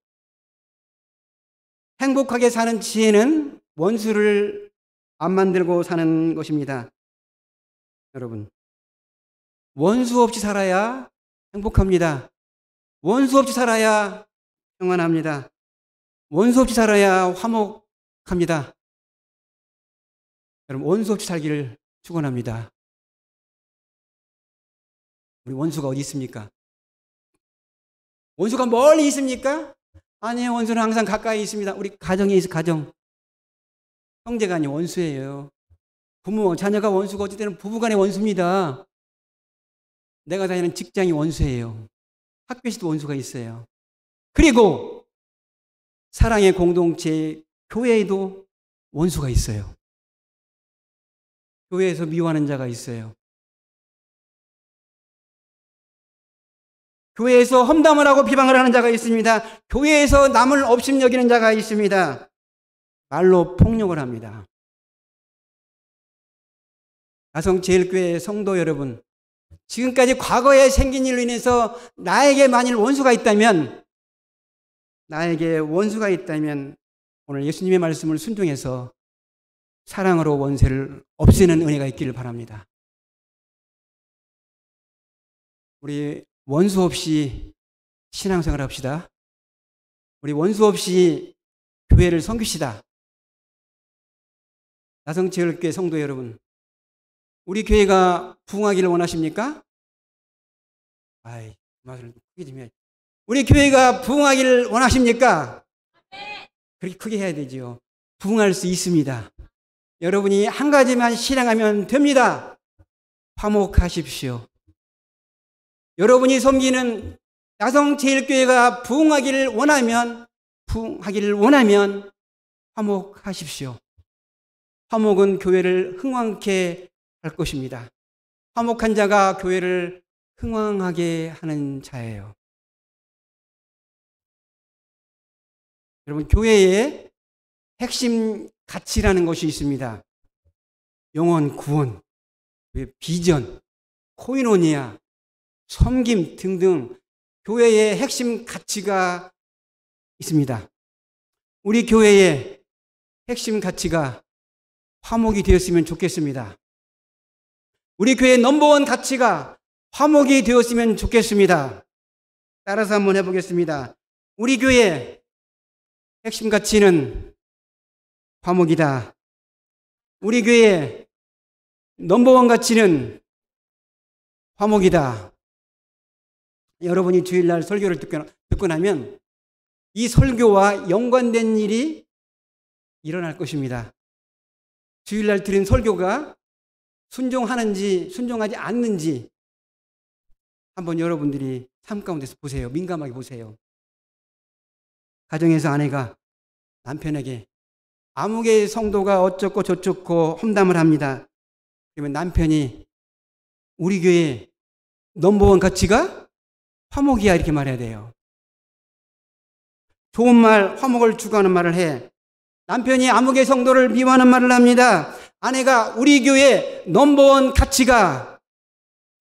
행복하게 사는 지혜는 원수를 안 만들고 사는 것입니다. 여러분, 원수 없이 살아야 행복합니다. 원수 없이 살아야 평안합니다. 원수 없이 살아야 화목합니다. 여러분, 원수 없이 살기를 축원합니다. 우리 원수가 어디 있습니까? 원수가 멀리 있습니까? 아니에요. 원수는 항상 가까이 있습니다. 우리 가정에 있어, 가정. 형제가 아니 원수예요. 부모, 자녀가 원수고 어쩔 때는 부부간의 원수입니다. 내가 다니는 직장이 원수예요. 학교에서도 원수가 있어요. 그리고 사랑의 공동체, 교회에도 원수가 있어요. 교회에서 미워하는 자가 있어요. 교회에서 험담을 하고 비방을 하는 자가 있습니다. 교회에서 남을 업신여기는 자가 있습니다. 말로 폭력을 합니다. 나성제일교회 성도 여러분, 지금까지 과거에 생긴 일로 인해서 나에게 만일 원수가 있다면 오늘 예수님의 말씀을 순종해서 사랑으로 원수를 없애는 은혜가 있기를 바랍니다. 우리 원수 없이 신앙생활 합시다. 우리 원수 없이 교회를 섬깁시다. 나성제일교회 성도 여러분, 우리 교회가 부흥하기를 원하십니까? 아이, 말을 크게 좀 해. 우리 교회가 부흥하기를 원하십니까? 그렇게 크게 해야 되지요. 부흥할 수 있습니다. 여러분이 한 가지만 실행하면 됩니다. 화목하십시오. 여러분이 섬기는 나성제일교회가 부흥하기를 원하면 화목하십시오. 화목은 교회를 흥왕케 할 것입니다. 화목한 자가 교회를 흥왕하게 하는 자예요. 여러분, 교회에 핵심 가치라는 것이 있습니다. 영혼, 구원, 비전, 코이노니아, 섬김 등등 교회의 핵심 가치가 있습니다. 우리 교회의 핵심 가치가 화목이 되었으면 좋겠습니다. 우리 교회의 넘버원 가치가 화목이 되었으면 좋겠습니다. 따라서 한번 해보겠습니다. 우리 교회의 핵심 가치는 화목이다. 우리 교회의 넘버원 가치는 화목이다. 여러분이 주일날 설교를 듣고 나면 이 설교와 연관된 일이 일어날 것입니다. 주일날 드린 설교가 순종하는지 순종하지 않는지 한번 여러분들이 삶 가운데서 보세요. 민감하게 보세요. 가정에서 아내가 남편에게 아무개 성도가 어쩌고 저쩌고 험담을 합니다. 그러면 남편이 우리 교회 넘버원 가치가 화목이야 이렇게 말해야 돼요. 좋은 말, 화목을 추구하는 말을 해. 남편이 아무개 성도를 미워하는 말을 합니다. 아내가 우리 교회 넘버원 가치가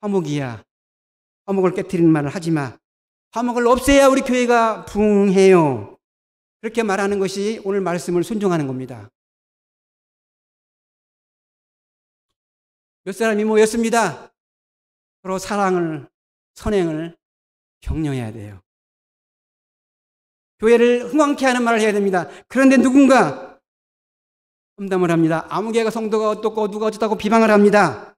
화목이야. 화목을 깨트리는 말을 하지 마. 화목을 없애야 우리 교회가 부흥해요. 그렇게 말하는 것이 오늘 말씀을 순종하는 겁니다. 몇 사람이 모였습니다. 서로 사랑을, 선행을 격려해야 돼요. 교회를 흥왕케 하는 말을 해야 됩니다. 그런데 누군가 험담을 합니다. 아무개가 성도가 어떻고 누가 어쩌다고 비방을 합니다.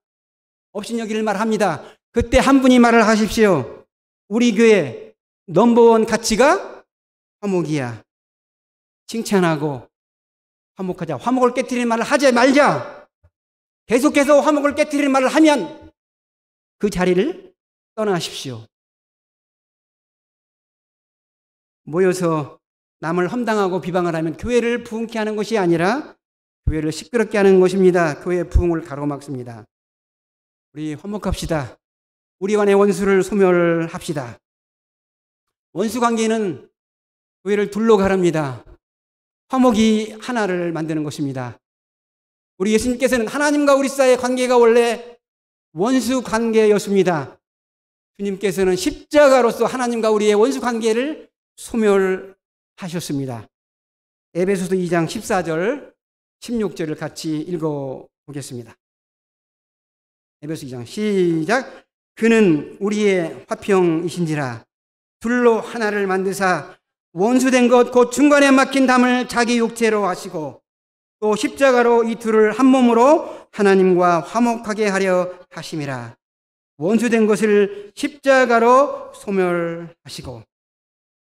업신여기를 말합니다. 그때 한 분이 말을 하십시오. 우리 교회 넘버원 가치가 화목이야. 칭찬하고 화목하자. 화목을 깨트리는 말을 하지 말자. 계속해서 화목을 깨트리는 말을 하면 그 자리를 떠나십시오. 모여서 남을 험담하고 비방을 하면 교회를 부흥케 하는 것이 아니라 교회를 시끄럽게 하는 것입니다. 교회의 부흥을 가로막습니다. 우리 화목합시다. 우리 간의 원수를 소멸합시다. 원수관계는 교회를 둘러가릅니다. 화목이 하나를 만드는 것입니다. 우리 예수님께서는 하나님과 우리 사이의 관계가 원래 원수관계였습니다. 주님께서는 십자가로서 하나님과 우리의 원수관계를 소멸하셨습니다. 에베소서 2장 14절 16절을 같이 읽어보겠습니다. 에베소 2장 시작. 그는 우리의 화평이신지라 둘로 하나를 만드사 원수된 것 곧 중간에 막힌 담을 자기 육체로 하시고 또 십자가로 이 둘을 한 몸으로 하나님과 화목하게 하려 하심이라. 원수된 것을 십자가로 소멸하시고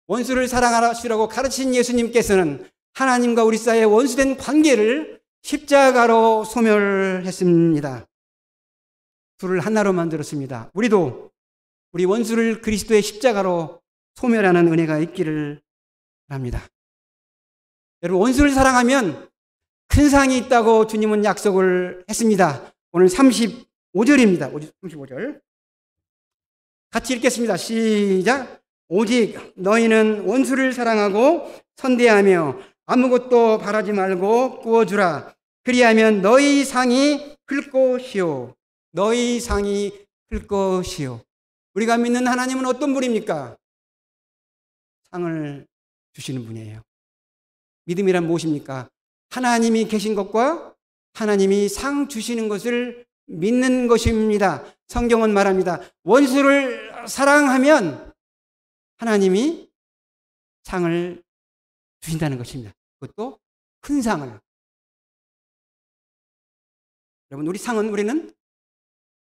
원수를 사랑하시라고 가르친 예수님께서는 하나님과 우리 사이의 원수된 관계를 십자가로 소멸했습니다. 둘을 하나로 만들었습니다. 우리도 우리 원수를 그리스도의 십자가로 소멸하는 은혜가 있기를 바랍니다. 여러분, 원수를 사랑하면 큰 상이 있다고 주님은 약속을 했습니다. 오늘 35절입니다. 35절. 같이 읽겠습니다. 시작. 오직 너희는 원수를 사랑하고 선대하며 아무것도 바라지 말고 구워주라. 그리하면 너희 상이 클 것이요. 너희 상이 클 것이요. 우리가 믿는 하나님은 어떤 분입니까? 상을 주시는 분이에요. 믿음이란 무엇입니까? 하나님이 계신 것과 하나님이 상 주시는 것을 믿는 것입니다. 성경은 말합니다. 원수를 사랑하면 하나님이 상을 주신다는 것입니다. 그것도 큰 상을. 여러분, 우리는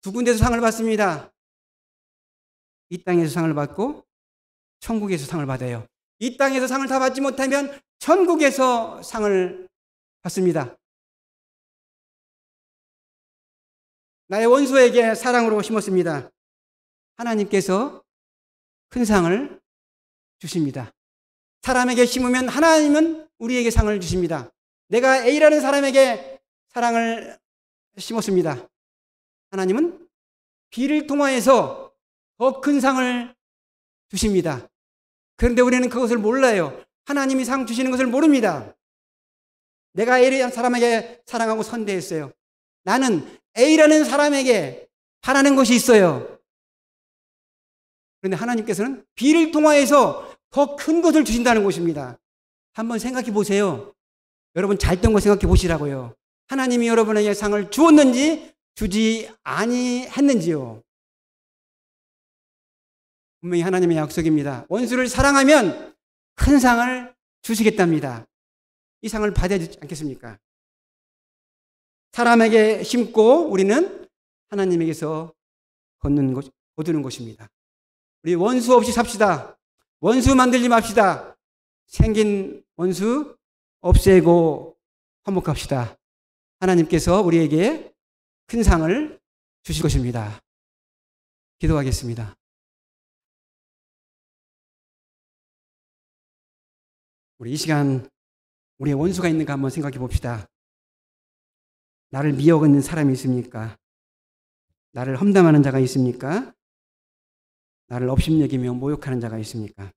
두 군데서 상을 받습니다. 이 땅에서 상을 받고 천국에서 상을 받아요. 이 땅에서 상을 다 받지 못하면 천국에서 상을 받습니다. 나의 원수에게 사랑으로 심었습니다. 하나님께서 큰 상을 주십니다. 사람에게 심으면 하나님은 우리에게 상을 주십니다. 내가 A라는 사람에게 사랑을 심었습니다. 하나님은 B를 통하여서 더 큰 상을 주십니다. 그런데 우리는 그것을 몰라요. 하나님이 상 주시는 것을 모릅니다. 내가 A라는 사람에게 사랑하고 선대했어요. 나는 A라는 사람에게 바라는 것이 있어요. 그런데 하나님께서는 B를 통하여서 더 큰 것을 주신다는 것입니다. 한번 생각해 보세요. 여러분 잘된 거 생각해 보시라고요. 하나님이 여러분에게 상을 주었는지 주지 아니했는지요? 분명히 하나님의 약속입니다. 원수를 사랑하면 큰 상을 주시겠답니다. 이 상을 받아야 되지 않겠습니까? 사람에게 심고 우리는 하나님에게서 거두는 것입니다. 우리 원수 없이 삽시다. 원수 만들지 맙시다. 생긴 원수 없애고 화목합시다. 하나님께서 우리에게 큰 상을 주실 것입니다. 기도하겠습니다. 우리 이 시간 우리의 원수가 있는가 한번 생각해 봅시다. 나를 미워하는 사람이 있습니까? 나를 험담하는 자가 있습니까? 나를 업신여기며 모욕하는 자가 있습니까?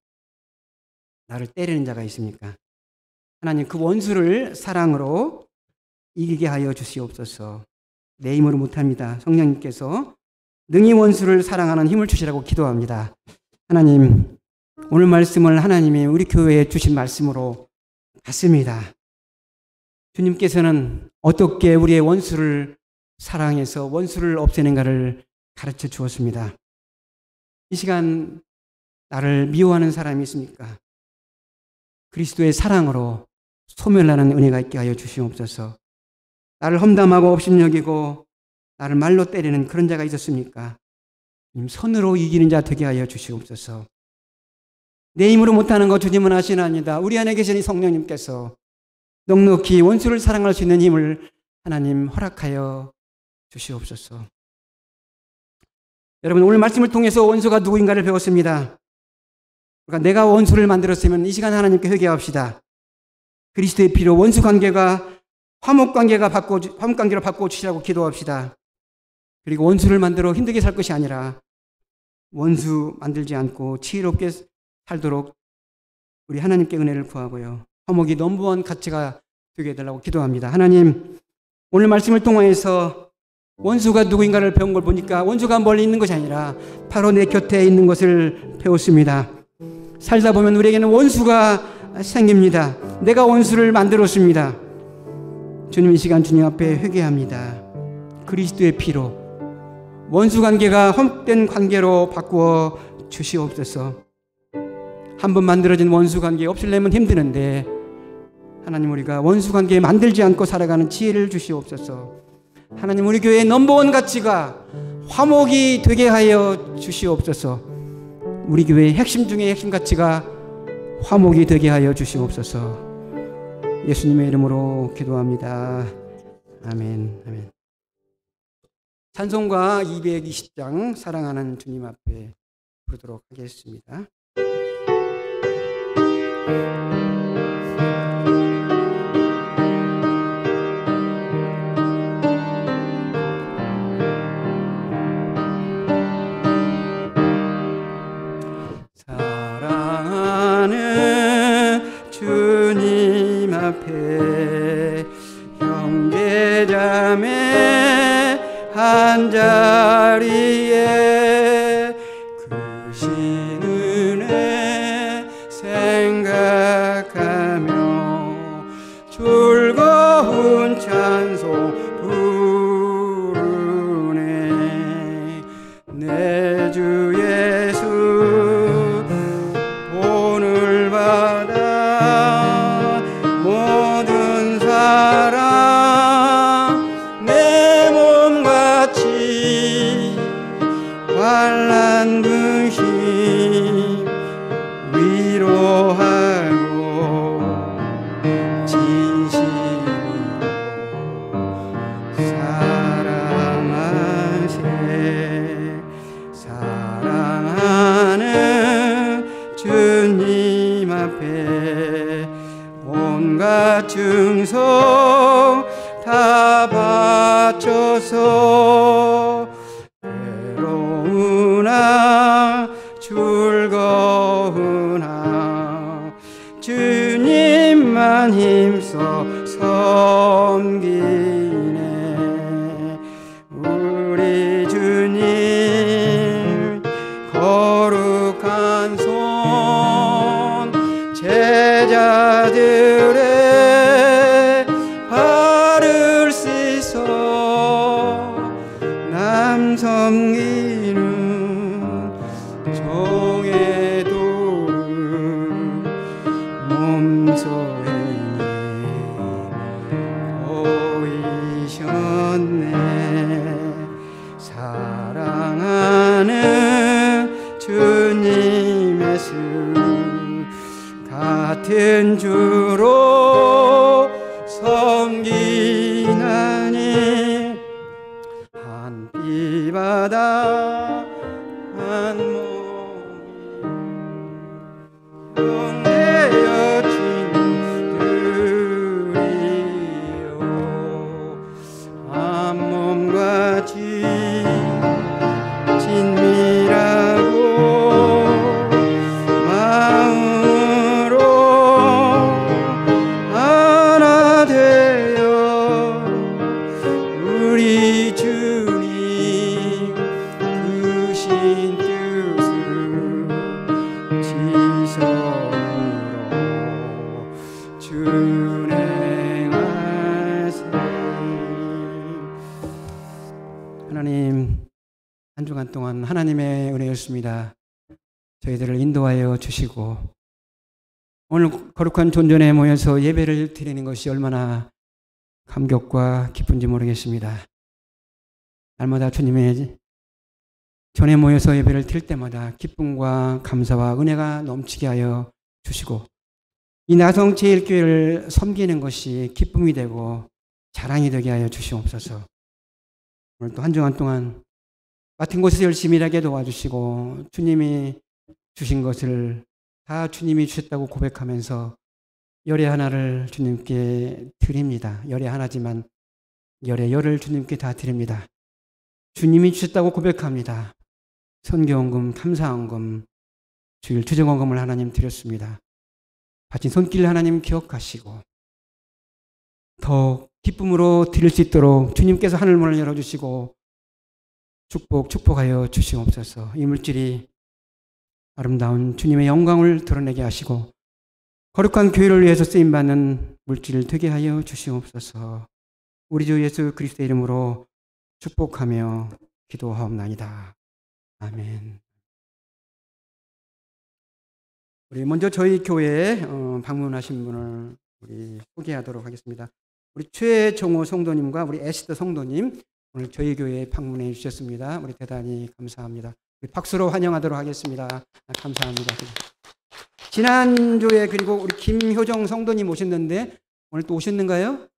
나를 때리는 자가 있습니까? 하나님, 그 원수를 사랑으로 이기게 하여 주시옵소서. 내 힘으로 못합니다. 성령님께서 능히 원수를 사랑하는 힘을 주시라고 기도합니다. 하나님, 오늘 말씀을 하나님이 우리 교회에 주신 말씀으로 받습니다. 주님께서는 어떻게 우리의 원수를 사랑해서 원수를 없애는가를 가르쳐 주었습니다. 이 시간 나를 미워하는 사람이 있습니까? 그리스도의 사랑으로 소멸하는 은혜가 있게 하여 주시옵소서. 나를 험담하고 업신여기고 나를 말로 때리는 그런 자가 있었습니까? 선으로 이기는 자 되게 하여 주시옵소서. 내 힘으로 못하는 것 주님은 아시나이다. 우리 안에 계신 성령님께서 넉넉히 원수를 사랑할 수 있는 힘을 하나님 허락하여 주시옵소서. 여러분, 오늘 말씀을 통해서 원수가 누구인가를 배웠습니다. 그러니까 내가 원수를 만들었으면 이 시간 하나님께 회개합시다. 그리스도의 피로 원수 관계가 화목관계로 바꿔주시라고 기도합시다. 그리고 원수를 만들어 힘들게 살 것이 아니라 원수 만들지 않고 지혜롭게 살도록 우리 하나님께 은혜를 구하고요. 화목이 넘버원 가치가 되게 해달라고 기도합니다. 하나님, 오늘 말씀을 통해서 원수가 누구인가를 배운 걸 보니까 원수가 멀리 있는 것이 아니라 바로 내 곁에 있는 것을 배웠습니다. 살다 보면 우리에게는 원수가 생깁니다. 내가 원수를 만들었습니다. 주님, 이 시간 주님 앞에 회개합니다. 그리스도의 피로 원수 관계가 헛된 관계로 바꾸어 주시옵소서. 한번 만들어진 원수 관계 없애려면 힘드는데 하나님, 우리가 원수 관계 만들지 않고 살아가는 지혜를 주시옵소서. 하나님, 우리 교회의 넘버원 가치가 화목이 되게 하여 주시옵소서. 우리 교회의 핵심 중에 핵심 가치가 화목이 되게 하여 주시옵소서. 예수님의 이름으로 기도합니다. 아멘. 아멘. 찬송가 220장 사랑하는 주님 앞에 부르도록 하겠습니다. 사랑하는 주님 앞에 형제자매 한자리에 크신 은혜 생각하며 즐거운 찬송 부르네. 내 주 예수 본을 받아 모든 사랑 내 몸같이 환난 근심 위로하고 진심으로 사랑하는 주님 앞에 온갖 충성 다 바쳐서 괴로우나 즐거우나 주님만 힘써 섬기네. 우리 주님 거룩한 손 제자들의 발을 씻어 사랑하는 주님의 수 같은 주로 섬기나니 한 피바다 한 몸이 영대여 친구들이요 한 몸과 친밀하고 마음으로 하나 되어 우리 주님 크신 뜻을 지성으로 준행하세. 하나님, 한 주간 동안 하나님의 은혜였습니다. 저희들을 인도하여 주시고 오늘 거룩한 존전에 모여서 예배를 드리는 것이 얼마나 감격과 기쁜지 모르겠습니다. 날마다 주님의 전에 모여서 예배를 드릴 때마다 기쁨과 감사와 은혜가 넘치게 하여 주시고 이 나성제일교회를 섬기는 것이 기쁨이 되고 자랑이 되게 하여 주시옵소서. 오늘 또 한 주간 동안 같은 곳에서 열심히 일하게 도와주시고 주님이 주신 것을 다 주님이 주셨다고 고백하면서 열의 하나를 주님께 드립니다. 열의 하나지만 열의 열을 주님께 다 드립니다. 주님이 주셨다고 고백합니다. 선교원금, 감사원금, 주일 주정원금을 하나님 드렸습니다. 바친 손길 하나님 기억하시고 더 기쁨으로 드릴 수 있도록 주님께서 하늘문을 열어주시고 축복하여 주시옵소서. 이 물질이 아름다운 주님의 영광을 드러내게 하시고 거룩한 교회를 위해서 쓰임받는 물질 되게 하여 주시옵소서. 우리 주 예수 그리스도의 이름으로 축복하며 기도하옵나이다. 아멘. 우리 먼저 저희 교회에 방문하신 분을 우리 소개하도록 하겠습니다. 우리 최정호 성도님과 우리 에스더 성도님 오늘 저희 교회에 방문해 주셨습니다. 우리 대단히 감사합니다. 우리 박수로 환영하도록 하겠습니다. 감사합니다. 지난주에 그리고 우리 김효정 성도님 오셨는데 오늘 또 오셨는가요?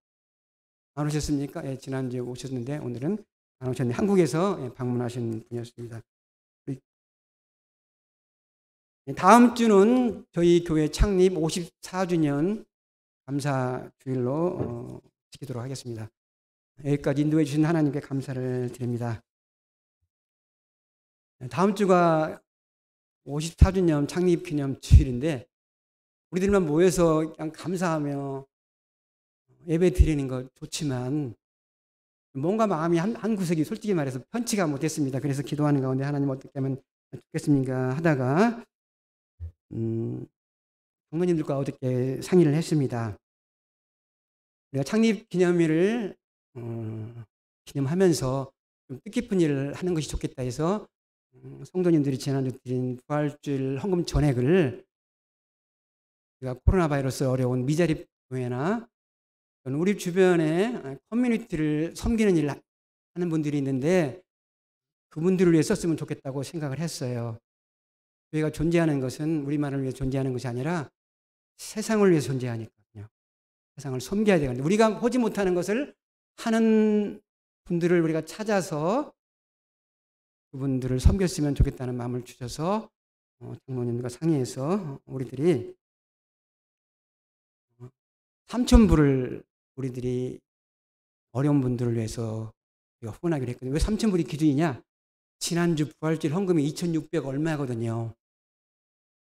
안 오셨습니까? 예, 지난주에 오셨는데 오늘은 안 오셨네. 한국에서 방문하신 분이었습니다. 다음 주는 저희 교회 창립 54주년 감사 주일로 지키도록 하겠습니다. 여기까지 인도해 주신 하나님께 감사를 드립니다. 다음 주가 54주년 창립 기념 주일인데 우리들만 모여서 그냥 감사하며 예배 드리는 것 좋지만 뭔가 마음이 한 구석이 솔직히 말해서 편치가 못했습니다. 그래서 기도하는 가운데 하나님 어떻게 하면 좋겠습니까 하다가 장로님들과 어떻게 상의를 했습니다. 우리가 창립 기념일을 기념하면서 좀 뜻깊은 일을 하는 것이 좋겠다 해서 성도님들이 지난주 드린 부활주일 헌금 전액을 우리가 코로나 바이러스 어려운 미자립 교회나 우리 주변에 커뮤니티를 섬기는 일을 하는 분들이 있는데 그분들을 위해 썼으면 좋겠다고 생각을 했어요. 교회가 존재하는 것은 우리만을 위해 존재하는 것이 아니라 세상을 위해 존재하니까요. 세상을 섬겨야 되거든요. 우리가 보지 못하는 것을 하는 분들을 우리가 찾아서 그분들을 섬겼으면 좋겠다는 마음을 주셔서 장로님과 상의해서 우리들이 3,000불을 우리들이 어려운 분들을 위해서 우리가 후원하기로 했거든요. 왜 3,000불이 기준이냐? 지난주 부활주일 헌금이 2,600 얼마거든요.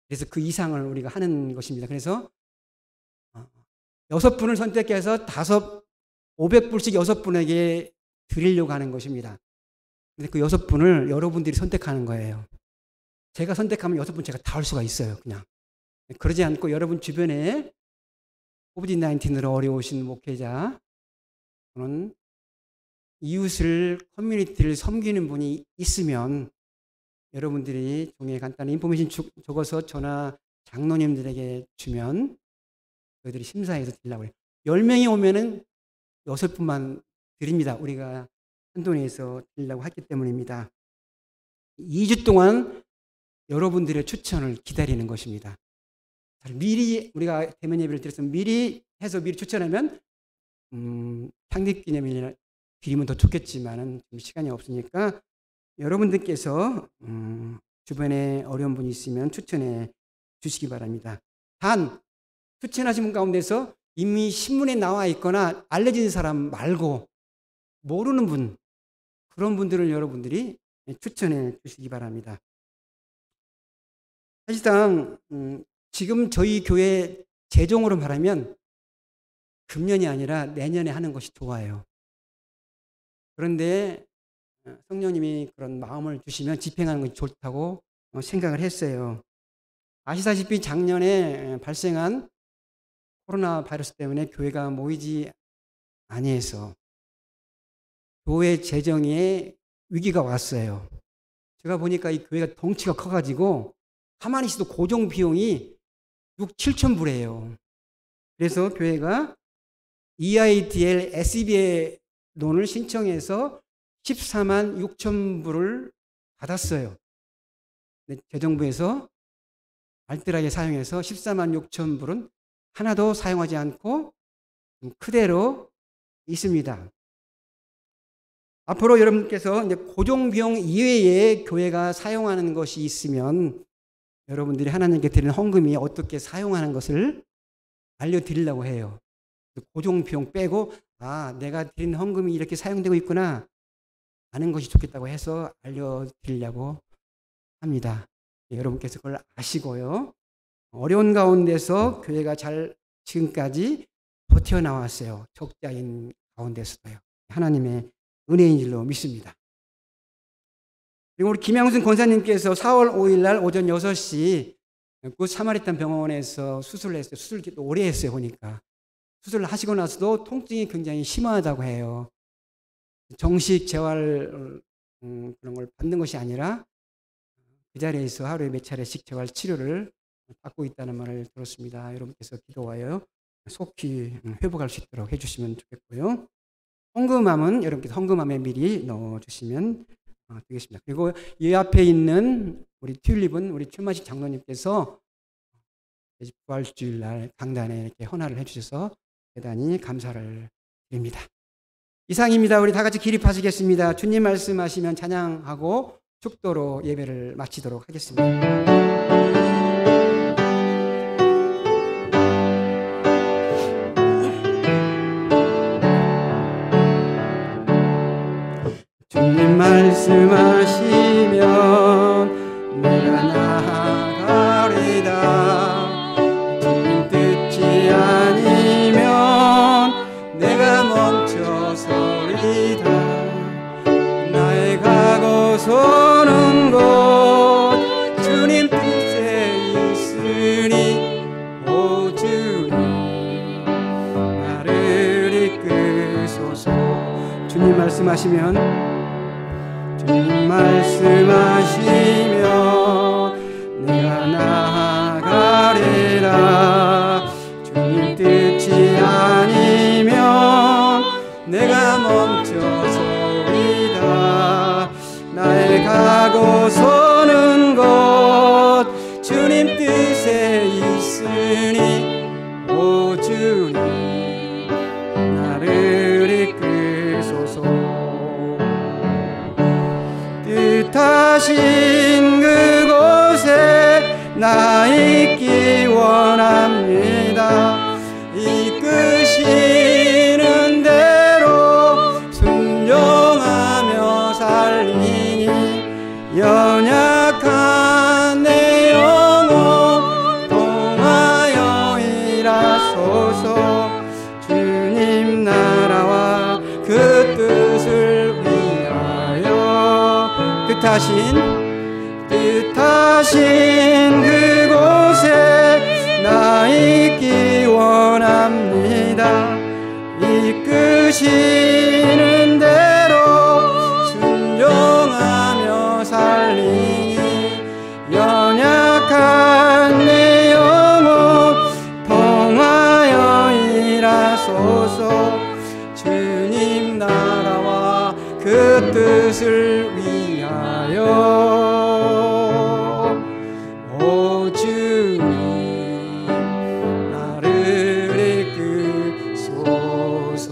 그래서 그 이상을 우리가 하는 것입니다. 그래서 6분을 선택해서 500불씩 6분에게 드리려고 하는 것입니다. 근데 그 6분을 여러분들이 선택하는 거예요. 제가 선택하면 6분 제가 다 할 수가 있어요. 그냥. 그러지 않고 여러분 주변에 코비드-19으로 어려우신 목회자 또는 이웃을 커뮤니티를 섬기는 분이 있으면 여러분들이 종이에 간단한 인포메이션 적어서 전화 장로님들에게 주면 저희들이 심사해서 드리려고 해요. 10명이 오면은 6분만 드립니다. 우리가 한돈에서 드리려고 했기 때문입니다. 2주 동안 여러분들의 추천을 기다리는 것입니다. 미리 우리가 대면 예배를 드려서 미리 해서 미리 추천하면 창립기념일이나 드리면 더 좋겠지만은 좀 시간이 없으니까 여러분들께서 주변에 어려운 분이 있으면 추천해 주시기 바랍니다. 단 추천하신 분 가운데서 이미 신문에 나와 있거나 알려진 사람 말고 모르는 분, 그런 분들을 여러분들이 추천해 주시기 바랍니다. 사실상 지금 저희 교회 재정으로 말하면 금년이 아니라 내년에 하는 것이 좋아요. 그런데 성령님이 그런 마음을 주시면 집행하는 것이 좋다고 생각을 했어요. 아시다시피 작년에 발생한 코로나 바이러스 때문에 교회가 모이지 아니해서 교회 재정에 위기가 왔어요. 제가 보니까 이 교회가 덩치가 커가지고 가만히 있어도 고정 비용이 6, 7천 불이에요. 그래서 교회가 EIDL SEB의 돈을 신청해서 14만 6천 불을 받았어요. 재정부에서 알뜰하게 사용해서 14만 6천 불은 하나도 사용하지 않고 그대로 있습니다. 앞으로 여러분께서 이제 고정 비용 이외에 교회가 사용하는 것이 있으면 여러분들이 하나님께 드리는 헌금이 어떻게 사용하는 것을 알려드리려고 해요. 고정 비용 빼고 내가 드리는 헌금이 이렇게 사용되고 있구나 아는 것이 좋겠다고 해서 알려드리려고 합니다. 여러분께서 그걸 아시고요. 어려운 가운데서 교회가 잘 지금까지 버텨나왔어요. 적자인 가운데서도요. 하나님의 은혜인 줄로 믿습니다. 그리고 우리 김양순 권사님께서 4월 5일 날 오전 6시 그 사마리탄 병원에서 수술을 했어요. 수술을 오래 했어요. 보니까 수술을 하시고 나서도 통증이 굉장히 심하다고 해요. 정식 재활 그런 걸 받는 것이 아니라 그 자리에서 하루에 몇 차례씩 재활 치료를 받고 있다는 말을 들었습니다. 여러분께서 기도하여 속히 회복할 수 있도록 해주시면 좋겠고요. 헌금함은 여러분께서 헌금함에 미리 넣어주시면 되겠습니다. 그리고 이 앞에 있는 우리 튤립은 우리 최만식 장로님께서 부활주일날 강단에 이렇게 헌화를 해주셔서 대단히 감사를 드립니다. 이상입니다. 우리 다 같이 기립하시겠습니다. 주님 말씀하시면 찬양하고 축도로 예배를 마치도록 하겠습니다. 주님 말씀하시면 내가 나아가리다. 주님 뜻이 아니면 내가 멈춰서리다. 나의 가고서는 곳 주님 뜻에 있으니 오 주님 나를 이끄소서. 주님 말씀하시면 주님 말씀하시면 내가 나아가리라. 주님 뜻이 아니면 내가 멈춰서리다. 나의 가고서는 곳 주님 뜻에 있으니 오 주님 나를 이끄소서. 뜻하신 그곳에 나 있기 원합니다. 이끄시는 대로 순종하며 살리니 연약한 내 영혼 통하여 일하소서. 주님 나라와 그 뜻을 뜻하신 그곳에 나 있기 원합니다. 이끄시는 대로 순종하며 살리니 연약한 내 영혼 통하여 일하소서. 주님 나라와 그 뜻을 위하여 오 주님 나를 이끄소서.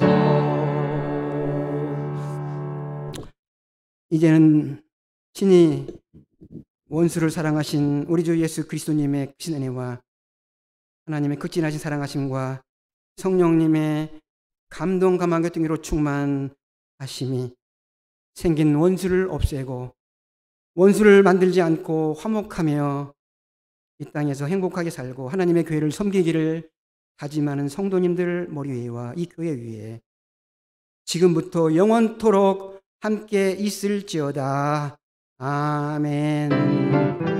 이제는 친히 원수를 사랑하신 우리 주 예수 그리스도님의 크신 은혜와 하나님의 극진하신 사랑하심과 성령님의 감동 감화 교통으로 충만하심이 생긴 원수를 없애고 원수를 만들지 않고 화목하며 이 땅에서 행복하게 살고 하나님의 교회를 섬기기를 다짐하는 성도님들 머리 위와 이 교회 위에 지금부터 영원토록 함께 있을지어다. 아멘.